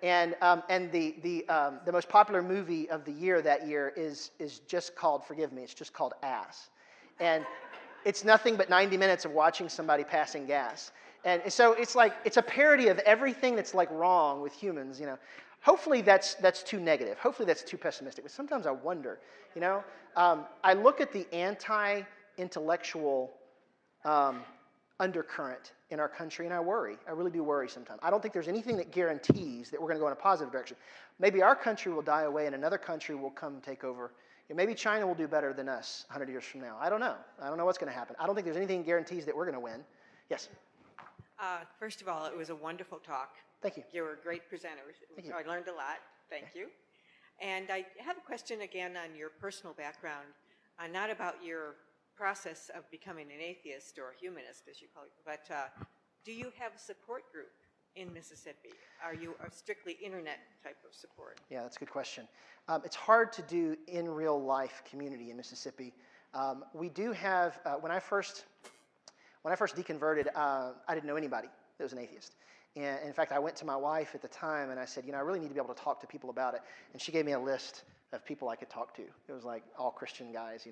And the most popular movie of the year that year is just called, forgive me, it's just called Ass. And it's nothing but 90 minutes of watching somebody passing gas. And so it's a parody of everything that's wrong with humans, Hopefully that's too negative. Hopefully that's too pessimistic. But sometimes I wonder, I look at the anti-intellectual undercurrent in our country and I worry. I really do worry sometimes. I don't think there's anything that guarantees that we're going to go in a positive direction. Maybe our country will die away and another country will come take over. Maybe China will do better than us 100 years from now. I don't know. I don't know what's going to happen. I don't think there's anything that guarantees that we're going to win. Yes? First of all, it was a wonderful talk. Thank you. You were a great presenter. Thank you. I learned a lot. Thank you. And I have a question again on your personal background, not about your process of becoming an atheist or a humanist, as you call it, but do you have a support group in Mississippi? Are you a strictly internet type of support? Yeah, that's a good question. It's hard to do in real life community in Mississippi. We do have, when I first deconverted, I didn't know anybody that was an atheist. And in fact, I went to my wife at the time and I said, I really need to be able to talk to people about it. And she gave me a list of people I could talk to. It was like all Christian guys,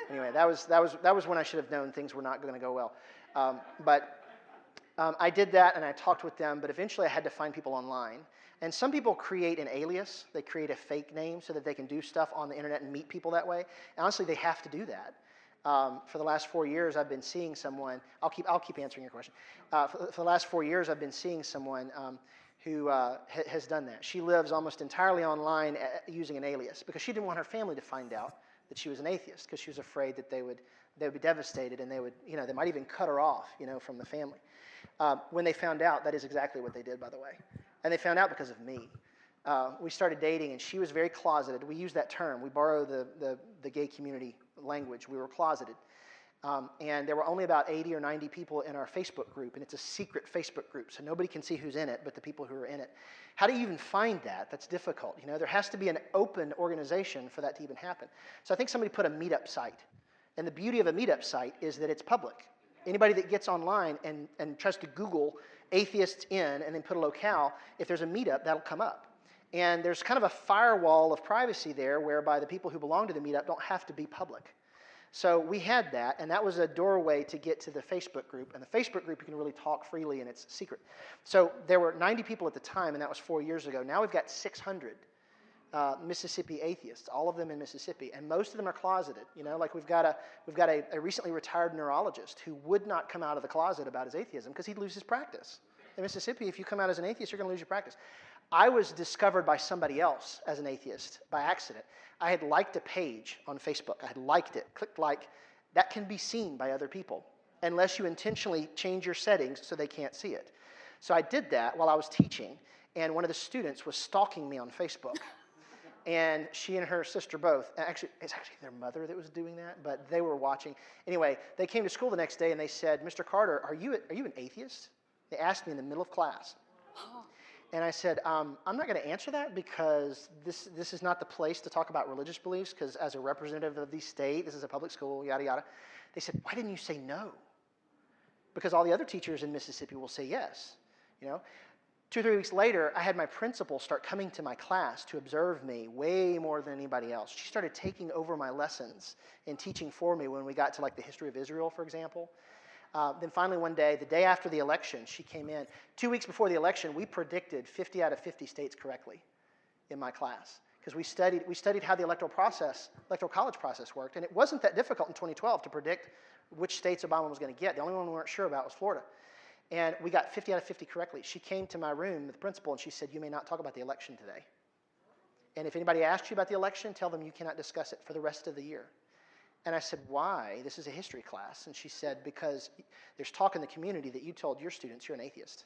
Anyway, that was when I should have known things were not going to go well. But I did that and I talked with them, but eventually I had to find people online. And some people create an alias. They create a fake name so that they can do stuff on the internet and meet people that way. And honestly, they have to do that. For the last 4 years, I've been seeing someone. I'll keep answering your question. For the last 4 years, I've been seeing someone who has done that. She lives almost entirely online using an alias because she didn't want her family to find out that she was an atheist because she was afraid that they would be devastated and they might even cut her off, from the family. When they found out, that is exactly what they did, by the way, and they found out because of me. We started dating, and she was very closeted. We use that term. We borrow the gay community language. We were closeted. And there were only about 80 or 90 people in our Facebook group, and it's a secret Facebook group, so nobody can see who's in it but the people who are in it. How do you even find that? That's difficult. There has to be an open organization for that to even happen. So I think somebody put a meetup site, and the beauty of a meetup site is that it's public. Anybody that gets online and tries to Google atheists in and then put a locale, if there's a meetup, that'll come up. And there's kind of a firewall of privacy there whereby the people who belong to the meetup don't have to be public. So we had that, and that was a doorway to get to the Facebook group. And the Facebook group, you can really talk freely, and it's secret. So there were 90 people at the time, and that was 4 years ago. Now we've got 600 Mississippi atheists, all of them in Mississippi, and most of them are closeted. Like we've got a recently retired neurologist who would not come out of the closet about his atheism because he'd lose his practice. In Mississippi, if you come out as an atheist, you're going to lose your practice. I was discovered by somebody else as an atheist by accident. I had liked a page on Facebook. I had liked it, clicked like. That can be seen by other people unless you intentionally change your settings so they can't see it. So I did that while I was teaching, and one of the students was stalking me on Facebook. And she and her sister both, it's actually their mother that was doing that, but they were watching. Anyway, they came to school the next day and they said, "Mr. Carter, are you an atheist?" They asked me in the middle of class. And I said, I'm not going to answer that because this is not the place to talk about religious beliefs, because as a representative of the state, this is a public school, yada, yada. They said, "Why didn't you say no?" Because all the other teachers in Mississippi will say yes, 2 or 3 weeks later, I had my principal start coming to my class to observe me way more than anybody else. She started taking over my lessons and teaching for me when we got to like the history of Israel, for example. Then finally one day, the day after the election, she came in. 2 weeks before the election, we predicted 50 out of 50 states correctly in my class because we studied how the electoral college process worked, and it wasn't that difficult in 2012 to predict which states Obama was going to get. The only one we weren't sure about was Florida. And we got 50 out of 50 correctly. She came to my room, the principal, and she said, "You may not talk about the election today. And if anybody asks you about the election, tell them you cannot discuss it for the rest of the year." And I said, "Why? This is a history class." And she said, "Because there's talk in the community that you told your students you're an atheist."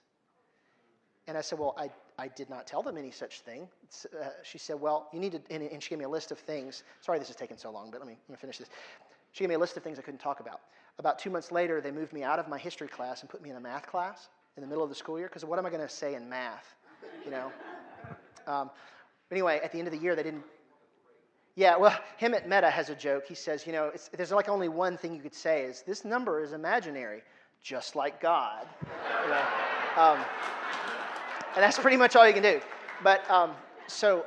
And I said, "Well, I did not tell them any such thing." She said, "Well, you need to," and she gave me a list of things. Sorry this is taking so long, but let me finish this. She gave me a list of things I couldn't talk about. About 2 months later, they moved me out of my history class and put me in a math class in the middle of the school year, because what am I going to say in math, Anyway, at the end of the year, they didn't. Yeah, well, him at Meta has a joke. He says, there's like only one thing you could say is, "This number is imaginary, just like God." And that's pretty much all you can do. But so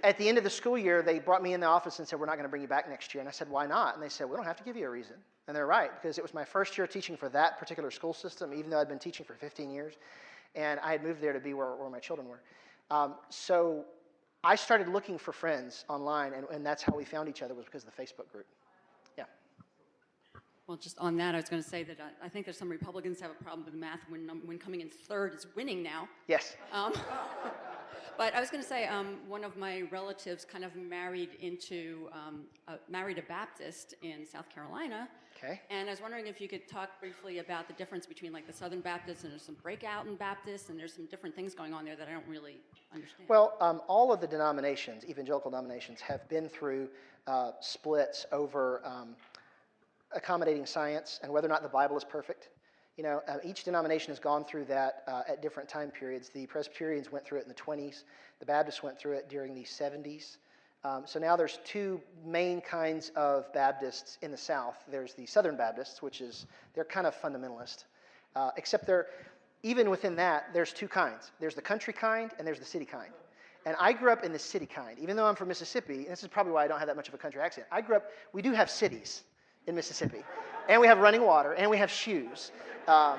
at the end of the school year, they brought me in the office and said, "We're not going to bring you back next year." And I said, "Why not?" And they said, "We don't have to give you a reason." And they're right, because it was my first year teaching for that particular school system, even though I'd been teaching for 15 years. And I had moved there to be where my children were. So I started looking for friends online, and that's how we found each other, was because of the Facebook group. Yeah. Well, just on that, I was going to say that I think there's some Republicans have a problem with math when coming in third is winning now. Yes. But I was going to say, one of my relatives kind of married a Baptist in South Carolina. Okay. And I was wondering if you could talk briefly about the difference between like the Southern Baptists, and there's some breakout in Baptists, and there's some different things going on there that I don't really understand. Well, all of the denominations, evangelical denominations, have been through splits over accommodating science and whether or not the Bible is perfect. Each denomination has gone through that at different time periods. The Presbyterians went through it in the 20s. The Baptists went through it during the 70s. So now there's two main kinds of Baptists in the South. There's the Southern Baptists, they're kind of fundamentalist. Except even within that, there's two kinds. There's the country kind and there's the city kind. And I grew up in the city kind. Even though I'm from Mississippi, and this is probably why I don't have that much of a country accent. We do have cities in Mississippi. And we have running water, and we have shoes, and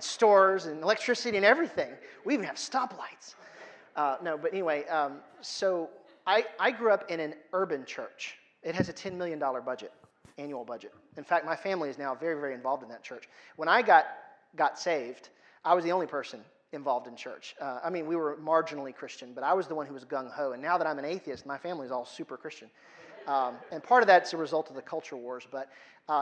stores, and electricity, and everything. We even have stoplights. But anyway, so I grew up in an urban church. It has a $10 million annual budget. In fact, my family is now very, very involved in that church. When I got saved, I was the only person involved in church. We were marginally Christian, but I was the one who was gung-ho. And now that I'm an atheist, my family is all super Christian. And part of that's a result of the culture wars, but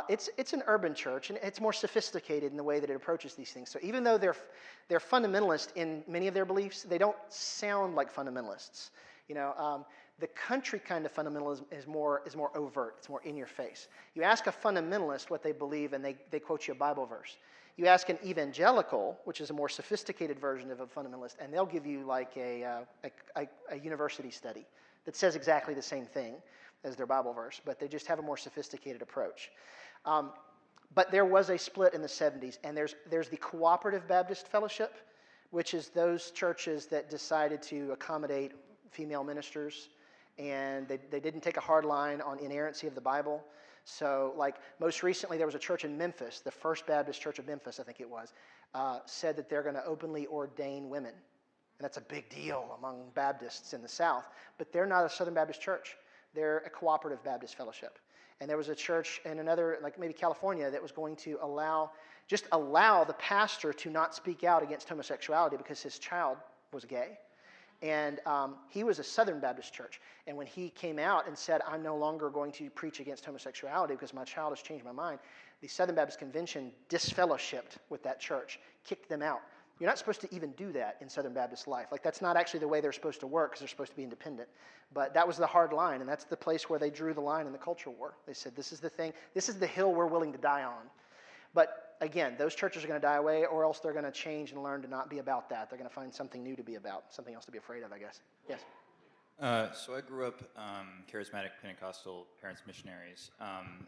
it's an urban church, and it's more sophisticated in the way that it approaches these things. So even though they're fundamentalist in many of their beliefs, they don't sound like fundamentalists. The country kind of fundamentalism is more overt. It's more in your face. You ask a fundamentalist what they believe, and they quote you a Bible verse. You ask an evangelical, which is a more sophisticated version of a fundamentalist, and they'll give you like a university study that says exactly the same thing as their Bible verse, but they just have a more sophisticated approach. But there was a split in the 70s, and there's the Cooperative Baptist Fellowship, which is those churches that decided to accommodate female ministers, and they didn't take a hard line on inerrancy of the Bible. So like most recently there was a church in Memphis, the First Baptist Church of Memphis, I think it was, said that they're going to openly ordain women. And that's a big deal among Baptists in the South. But they're not a Southern Baptist church. They're a cooperative Baptist fellowship. And there was a church in another, like maybe California, that was going to allow the pastor to not speak out against homosexuality because his child was gay. And he was a Southern Baptist church. And when he came out and said, I'm no longer going to preach against homosexuality because my child has changed my mind, the Southern Baptist Convention disfellowshipped with that church, kicked them out. You're not supposed to even do that in Southern Baptist life. Like, that's not actually the way they're supposed to work because they're supposed to be independent. But that was the hard line, and that's the place where they drew the line in the culture war. They said, this is the thing, this is the hill we're willing to die on. But again, those churches are going to die away, or else they're going to change and learn to not be about that. They're going to find something new to be about, something else to be afraid of, I guess. Yes? So I grew up charismatic Pentecostal parents missionaries,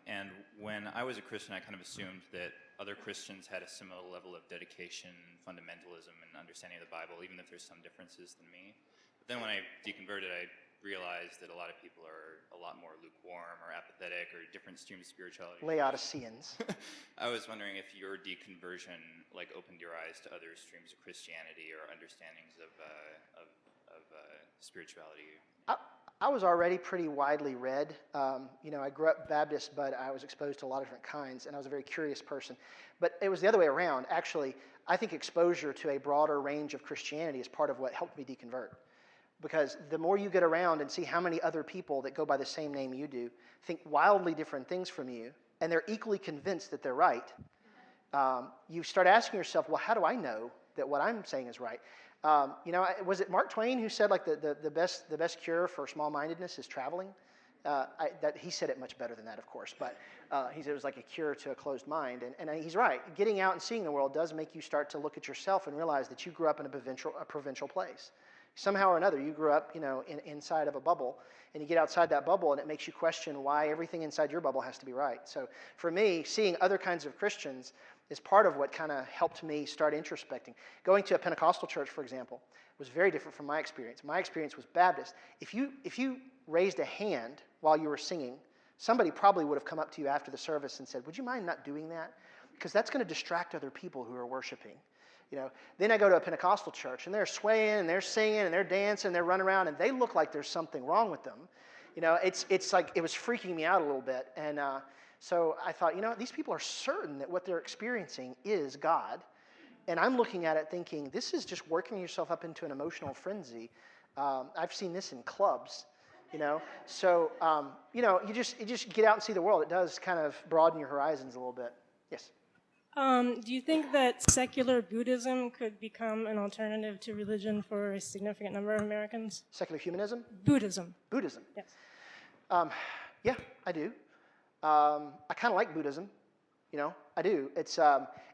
and when I was a Christian, I kind of assumed that other Christians had a similar level of dedication, fundamentalism, and understanding of the Bible, even if there's some differences than me. But then when I deconverted, I realized that a lot of people are a lot more lukewarm or apathetic or different streams of spirituality. Laodiceans. I was wondering if your deconversion like opened your eyes to other streams of Christianity or understandings of spirituality. I was already pretty widely read. I grew up Baptist, but I was exposed to a lot of different kinds, and I was a very curious person. But it was the other way around. Actually, I think exposure to a broader range of Christianity is part of what helped me deconvert. Because the more you get around and see how many other people that go by the same name you do think wildly different things from you, and they're equally convinced that they're right, you start asking yourself, well, how do I know that what I'm saying is right? Was it Mark Twain who said like the best cure for small-mindedness is traveling? He said it much better than that, of course, but he said it was like a cure to a closed mind, and he's right. Getting out and seeing the world does make you start to look at yourself and realize that you grew up in a provincial place. Somehow or another, you grew up, inside of a bubble, and you get outside that bubble, and it makes you question why everything inside your bubble has to be right. So for me, seeing other kinds of Christians is part of what kind of helped me start introspecting. Going to a Pentecostal church, for example, was very different from my experience. My experience was Baptist. If you raised a hand while you were singing, somebody probably would have come up to you after the service and said, would you mind not doing that? Because that's going to distract other people who are worshiping. Then I go to a Pentecostal church, and they're swaying, and they're singing, and they're dancing, and they're running around, and they look like there's something wrong with them. It's like it was freaking me out a little bit. And so I thought, these people are certain that what they're experiencing is God. And I'm looking at it thinking, this is just working yourself up into an emotional frenzy. I've seen this in clubs, So, you just get out and see the world. It does kind of broaden your horizons a little bit. Yes? Do you think that secular Buddhism could become an alternative to religion for a significant number of Americans? Secular humanism? Buddhism. Buddhism. Yes. Yeah, I do. I kind of like Buddhism. I do. It's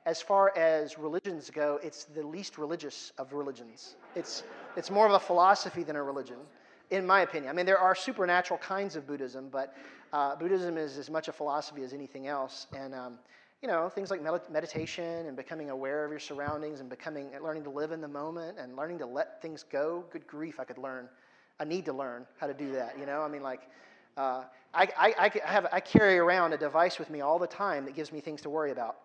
as far as religions go, it's the least religious of religions. It's more of a philosophy than a religion, in my opinion. I mean, there are supernatural kinds of Buddhism, but Buddhism is as much a philosophy as anything else. And things like meditation and becoming aware of your surroundings and learning to live in the moment and learning to let things go. Good grief, I need to learn how to do that. I carry around a device with me all the time that gives me things to worry about.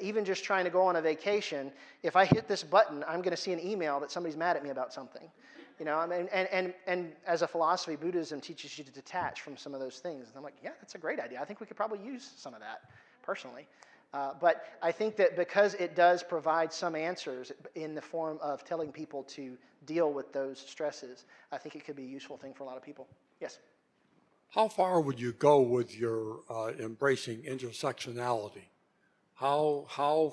Even just trying to go on a vacation, if I hit this button, I'm going to see an email that somebody's mad at me about something. And as a philosophy, Buddhism teaches you to detach from some of those things. And I'm like, yeah, that's a great idea. I think we could probably use some of that. Personally. But I think that because it does provide some answers in the form of telling people to deal with those stresses, I think it could be a useful thing for a lot of people. Yes? How far would you go with your embracing intersectionality? How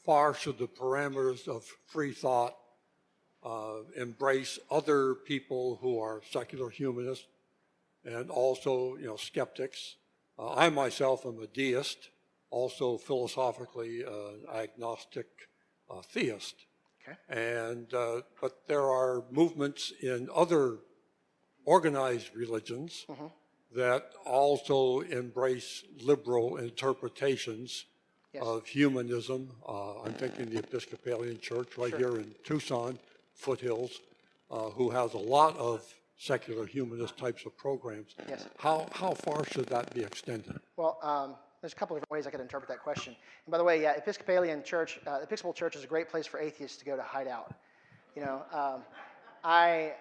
far should the parameters of free thought embrace other people who are secular humanists and also, skeptics? I myself am a deist, also philosophically agnostic theist. Okay. And but there are movements in other organized religions that also embrace liberal interpretations of humanism. I'm thinking the Episcopalian Church right here in Tucson, foothills, who has a lot of secular humanist types of programs. Yes. How far should that be extended? Well, there's a couple of different ways I could interpret that question. And by the way, yeah, Episcopalian Church, Episcopal Church is a great place for atheists to go to hide out. You know, I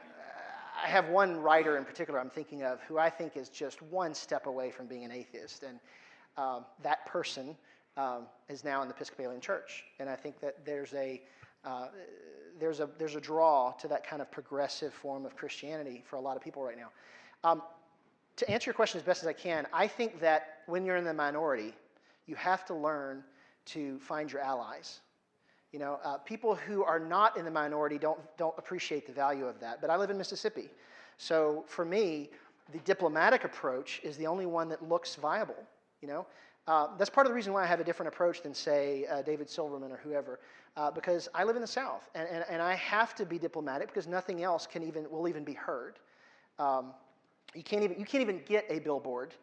have one writer in particular I'm thinking of who I think is just one step away from being an atheist, and that person is now in the Episcopalian Church. And I think that there's a draw to that kind of progressive form of Christianity for a lot of people right now. To answer your question as best as I can, I think that when you're in the minority, you have to learn to find your allies. You know, people who are not in the minority don't appreciate the value of that. But I live in Mississippi, so for me, the diplomatic approach is the only one that looks viable. You know, that's part of the reason why I have a different approach than, say, David Silverman or whoever, because I live in the South, and I have to be diplomatic because nothing else will even be heard. You can't even get a billboard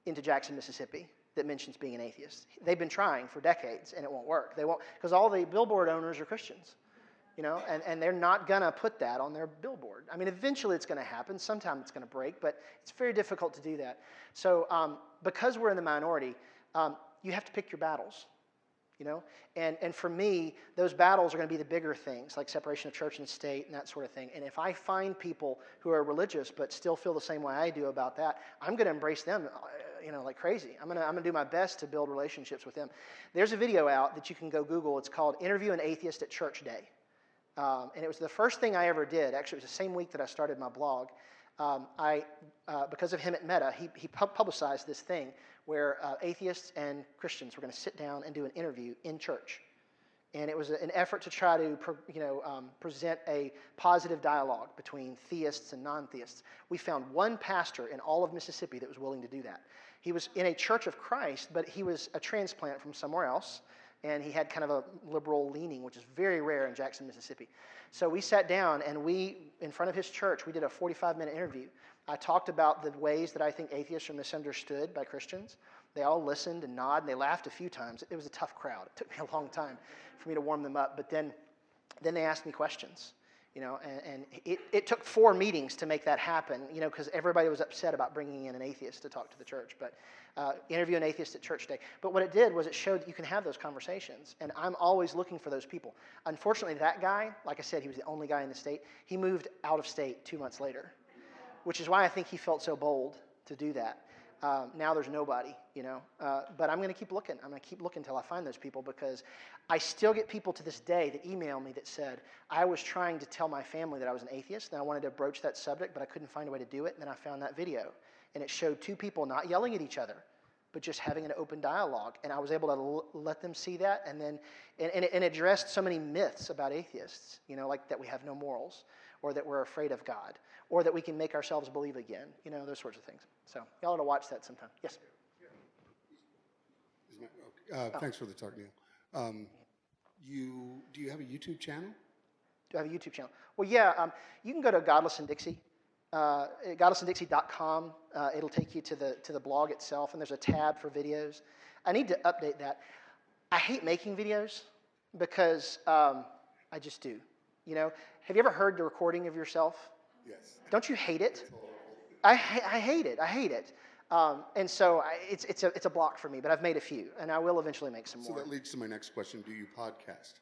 into Jackson, Mississippi that mentions being an atheist. They've been trying for decades, and it won't work. They won't, because all the billboard owners are Christians, you know, and they're not gonna put that on their billboard. I mean, eventually it's gonna happen. Sometime it's gonna break, but it's very difficult to do that. So because we're in the minority, you have to pick your battles. You know, and for me, those battles are going to be the bigger things, like separation of church and state and that sort of thing. And if I find people who are religious but still feel the same way I do about that, I'm going to embrace them, you know, like crazy. I'm going to do my best to build relationships with them. There's a video out that you can go Google. It's called "Interview an Atheist at Church Day," and it was the first thing I ever did. Actually, it was the same week that I started my blog. Because of him at Meta, he publicized this thing where atheists and Christians were going to sit down and do an interview in church. And it was an effort to try to present a positive dialogue between theists and non-theists. We found one pastor in all of Mississippi that was willing to do that. He was in a Church of Christ, but he was a transplant from somewhere else, and he had kind of a liberal leaning, which is very rare in Jackson, Mississippi. So we sat down, and in front of his church, we did a 45-minute interview. I talked about the ways that I think atheists are misunderstood by Christians. They all listened and nodded, and they laughed a few times. It was a tough crowd. It took me a long time for me to warm them up. But then they asked me questions, you know, and it took 4 meetings to make that happen, you know, because everybody was upset about bringing in an atheist to talk to the church. But interview an atheist at church day. But what it did was it showed that you can have those conversations, and I'm always looking for those people. Unfortunately, that guy, like I said, he was the only guy in the state. He moved out of state 2 months later, which is why I think he felt so bold to do that. Now there's nobody, you know. But I'm going to keep looking. I'm going to keep looking until I find those people, because I still get people to this day that email me that said, I was trying to tell my family that I was an atheist, and I wanted to broach that subject, but I couldn't find a way to do it, and then I found that video. And it showed 2 people not yelling at each other, but just having an open dialogue. And I was able to let them see that, and then it addressed so many myths about atheists, you know, like that we have no morals, or that we're afraid of God, or that we can make ourselves believe again, you know, those sorts of things. So y'all ought to watch that sometime. Yes? Thanks for the talk, Neil. Do you have a YouTube channel? Do I have a YouTube channel? Well, yeah, you can go to Godless and Dixie, godlessandixie.com. It'll take you to the blog itself, and there's a tab for videos. I need to update that. I hate making videos because I just do. You know, have you ever heard the recording of yourself? Yes. Don't you hate it? I hate it. I hate it. And so it's a block for me, but I've made a few, and I will eventually make some more. So that leads to my next question. Do you podcast?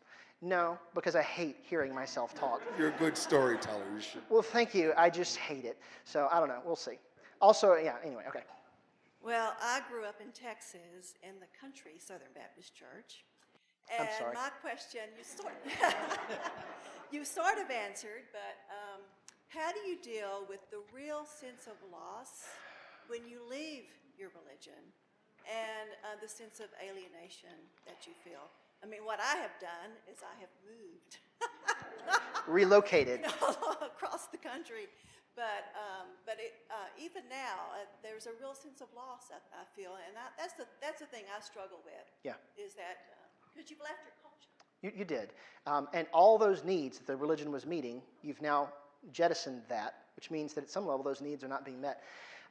No, because I hate hearing myself talk. You're a good storyteller. You should. Well, thank you. I just hate it. So I don't know. We'll see. Also, yeah, anyway, okay. Well, I grew up in Texas in the country Southern Baptist Church. I'm sorry. My question, you sort of answered, but how do you deal with the real sense of loss when you leave your religion and the sense of alienation that you feel? I mean, what I have done is I have moved. Relocated. Across the country. But even now, there's a real sense of loss, I feel. And that's the thing I struggle with. Yeah. Is that because you've left your culture. You did. And all those needs that the religion was meeting, you've now jettisoned that, which means that at some level those needs are not being met.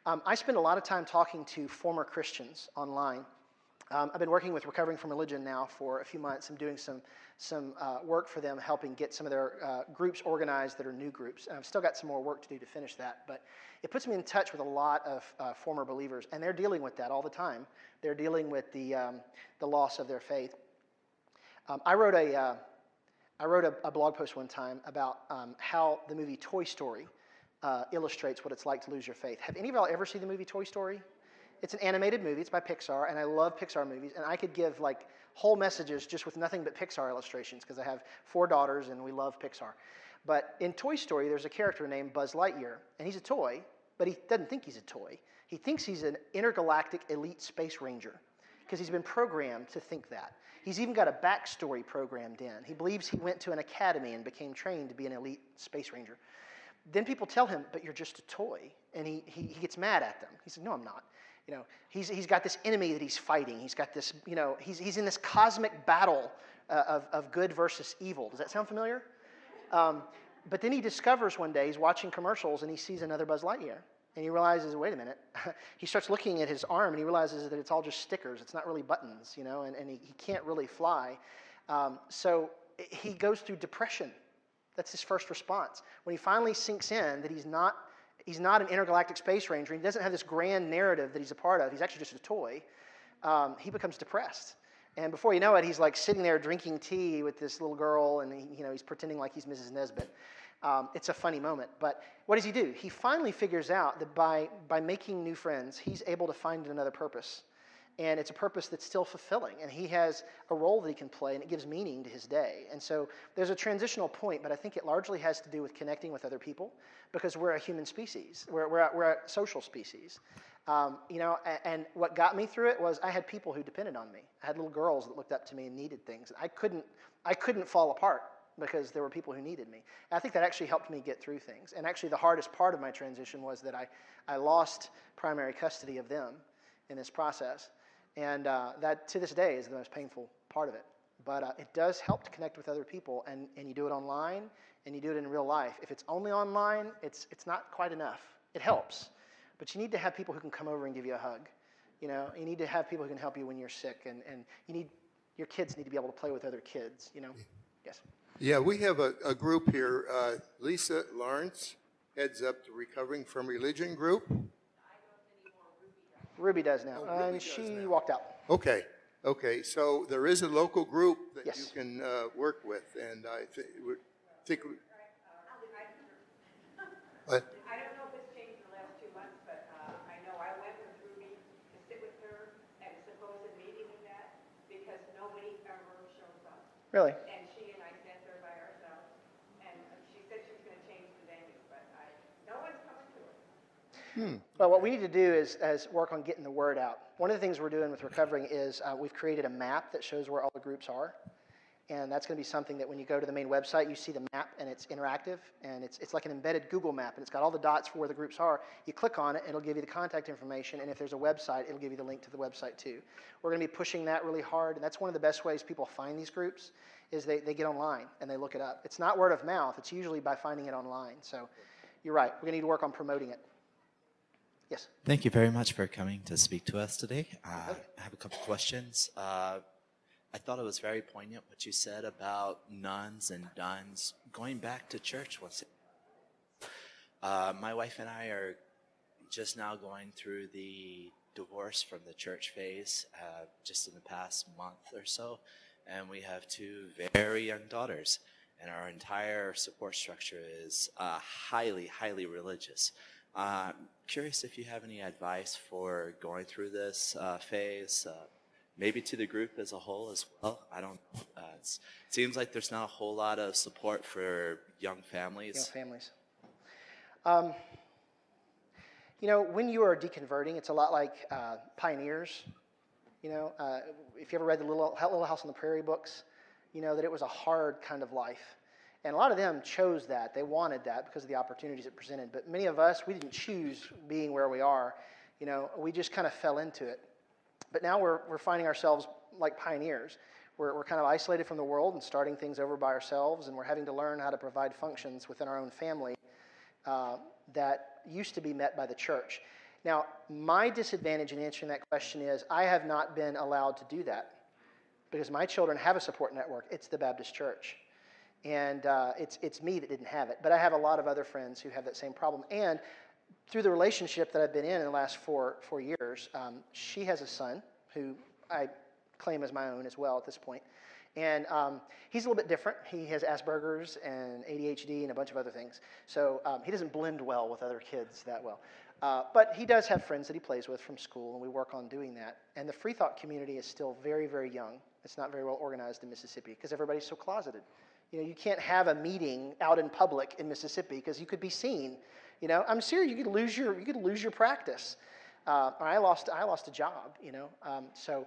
I spend a lot of time talking to former Christians online. I've been working with Recovering from Religion now for a few months. I'm doing some work for them, helping get some of their groups organized that are new groups. And I've still got some more work to do to finish that. But it puts me in touch with a lot of former believers, and they're dealing with that all the time. They're dealing with the loss of their faith. I wrote a blog post one time about how the movie Toy Story illustrates what it's like to lose your faith. Have any of y'all ever seen the movie Toy Story? It's an animated movie. It's by Pixar, and I love Pixar movies. And I could give like whole messages just with nothing but Pixar illustrations because I have 4 daughters and we love Pixar. But in Toy Story, there's a character named Buzz Lightyear, and he's a toy, but he doesn't think he's a toy. He thinks he's an intergalactic elite space ranger because he's been programmed to think that. He's even got a backstory programmed in. He believes he went to an academy and became trained to be an elite space ranger. Then people tell him, but you're just a toy. And he gets mad at them. He said, no, I'm not. You know, he's got this enemy that he's fighting. He's got this, you know, he's in this cosmic battle of good versus evil. Does that sound familiar? But then he discovers one day, he's watching commercials, and he sees another Buzz Lightyear. And he realizes, wait a minute. He starts looking at his arm, and he realizes that it's all just stickers. It's not really buttons, you know, and he can't really fly. So he goes through depression. That's his first response. When he finally sinks in that he's not an intergalactic space ranger, and he doesn't have this grand narrative that he's a part of, he's actually just a toy, he becomes depressed. And before you know it, he's like sitting there drinking tea with this little girl, and he's pretending like he's Mrs. Nesbitt. It's a funny moment. But what does he do? He finally figures out that by making new friends, he's able to find another purpose. And it's a purpose that's still fulfilling. And he has a role that he can play, and it gives meaning to his day. And so there's a transitional point, but I think it largely has to do with connecting with other people, because we're a human species. We're a social species. And what got me through it was I had people who depended on me. I had little girls that looked up to me and needed things. I couldn't fall apart because there were people who needed me. And I think that actually helped me get through things. And actually the hardest part of my transition was that I lost primary custody of them in this process. And that, to this day, is the most painful part of it. But it does help to connect with other people, and you do it online, and you do it in real life. If it's only online, it's not quite enough. It helps, but you need to have people who can come over and give you a hug. You know, you need to have people who can help you when you're sick, and your kids need to be able to play with other kids, you know. Yes? Yeah, we have a group here. Lisa Lawrence heads up the Recovering from Religion group. Ruby does now, Ruby and does she now. walked out. Okay. So there is a local group that Yes. you can work with, and I think. What? I don't know if it's changed in the last 2 months, but I know I went with Ruby to sit with her at a supposed meeting with that because nobody ever shows up. Really? And she and I sat there by ourselves, and she said she was going to change the venue, but no one's coming to her. Well, what we need to do is work on getting the word out. One of the things we're doing with Recovering is we've created a map that shows where all the groups are. And that's going to be something that when you go to the main website, you see the map, and it's interactive. And it's like an embedded Google map, and it's got all the dots for where the groups are. You click on it, it'll give you the contact information. And if there's a website, it'll give you the link to the website, too. We're going to be pushing that really hard. And that's one of the best ways people find these groups is they get online, and they look it up. It's not word of mouth. It's usually by finding it online. So you're right. We're going to need to work on promoting it. Yes. Thank you very much for coming to speak to us today. I have a couple questions. I thought it was very poignant what you said about nuns and duns going back to church. My wife and I are just now going through the divorce from the church phase just in the past month or so, and we have 2 very young daughters, and our entire support structure is highly, highly religious. Curious if you have any advice for going through this phase, maybe to the group as a whole as well. I don't know. It seems like there's not a whole lot of support for young families. Young families. You know, when you are deconverting, it's a lot like pioneers. You know, if you ever read the Little House on the Prairie books, you know that it was a hard kind of life. And a lot of them chose that. They wanted that because of the opportunities it presented. But many of us, we didn't choose being where we are. You know, we just kind of fell into it. But now we're finding ourselves like pioneers. We're kind of isolated from the world and starting things over by ourselves, and we're having to learn how to provide functions within our own family that used to be met by the church. Now, my disadvantage in answering that question is I have not been allowed to do that because my children have a support network. It's the Baptist Church. And it's me that didn't have it. But I have a lot of other friends who have that same problem. And through the relationship that I've been in the last four years, she has a son who I claim as my own as well at this point. And he's a little bit different. He has Asperger's and ADHD and a bunch of other things. So he doesn't blend well with other kids that well. But he does have friends that he plays with from school, and we work on doing that. And the free thought community is still very, very young. It's not very well organized in Mississippi because everybody's so closeted. You know, you can't have a meeting out in public in Mississippi because you could be seen. You know, I'm serious. You could lose your practice. Or I lost a job. You know, so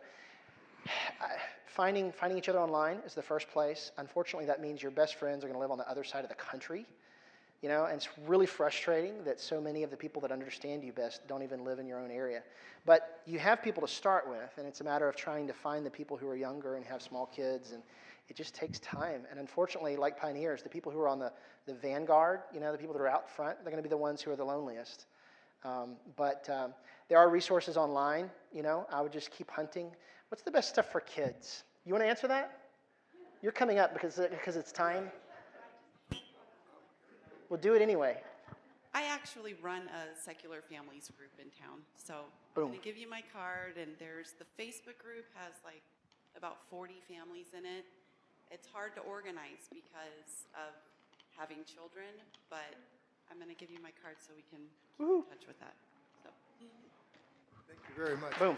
finding each other online is the first place. Unfortunately, that means your best friends are going to live on the other side of the country. You know, and it's really frustrating that so many of the people that understand you best don't even live in your own area. But you have people to start with, and it's a matter of trying to find the people who are younger and have small kids, and it just takes time. And unfortunately, like pioneers, the people who are on the vanguard, you know, the people that are out front, they're going to be the ones who are the loneliest. But there are resources online, you know. I would just keep hunting. What's the best stuff for kids? You want to answer that? You're coming up because it's time. We'll do it anyway. I actually run a secular families group in town. So Boom. I'm going to give you my card, and there's the Facebook group has like about 40 families in it. It's hard to organize because of having children, but I'm going to give you my card so we can keep in touch with that. So. Thank you very much. Boom.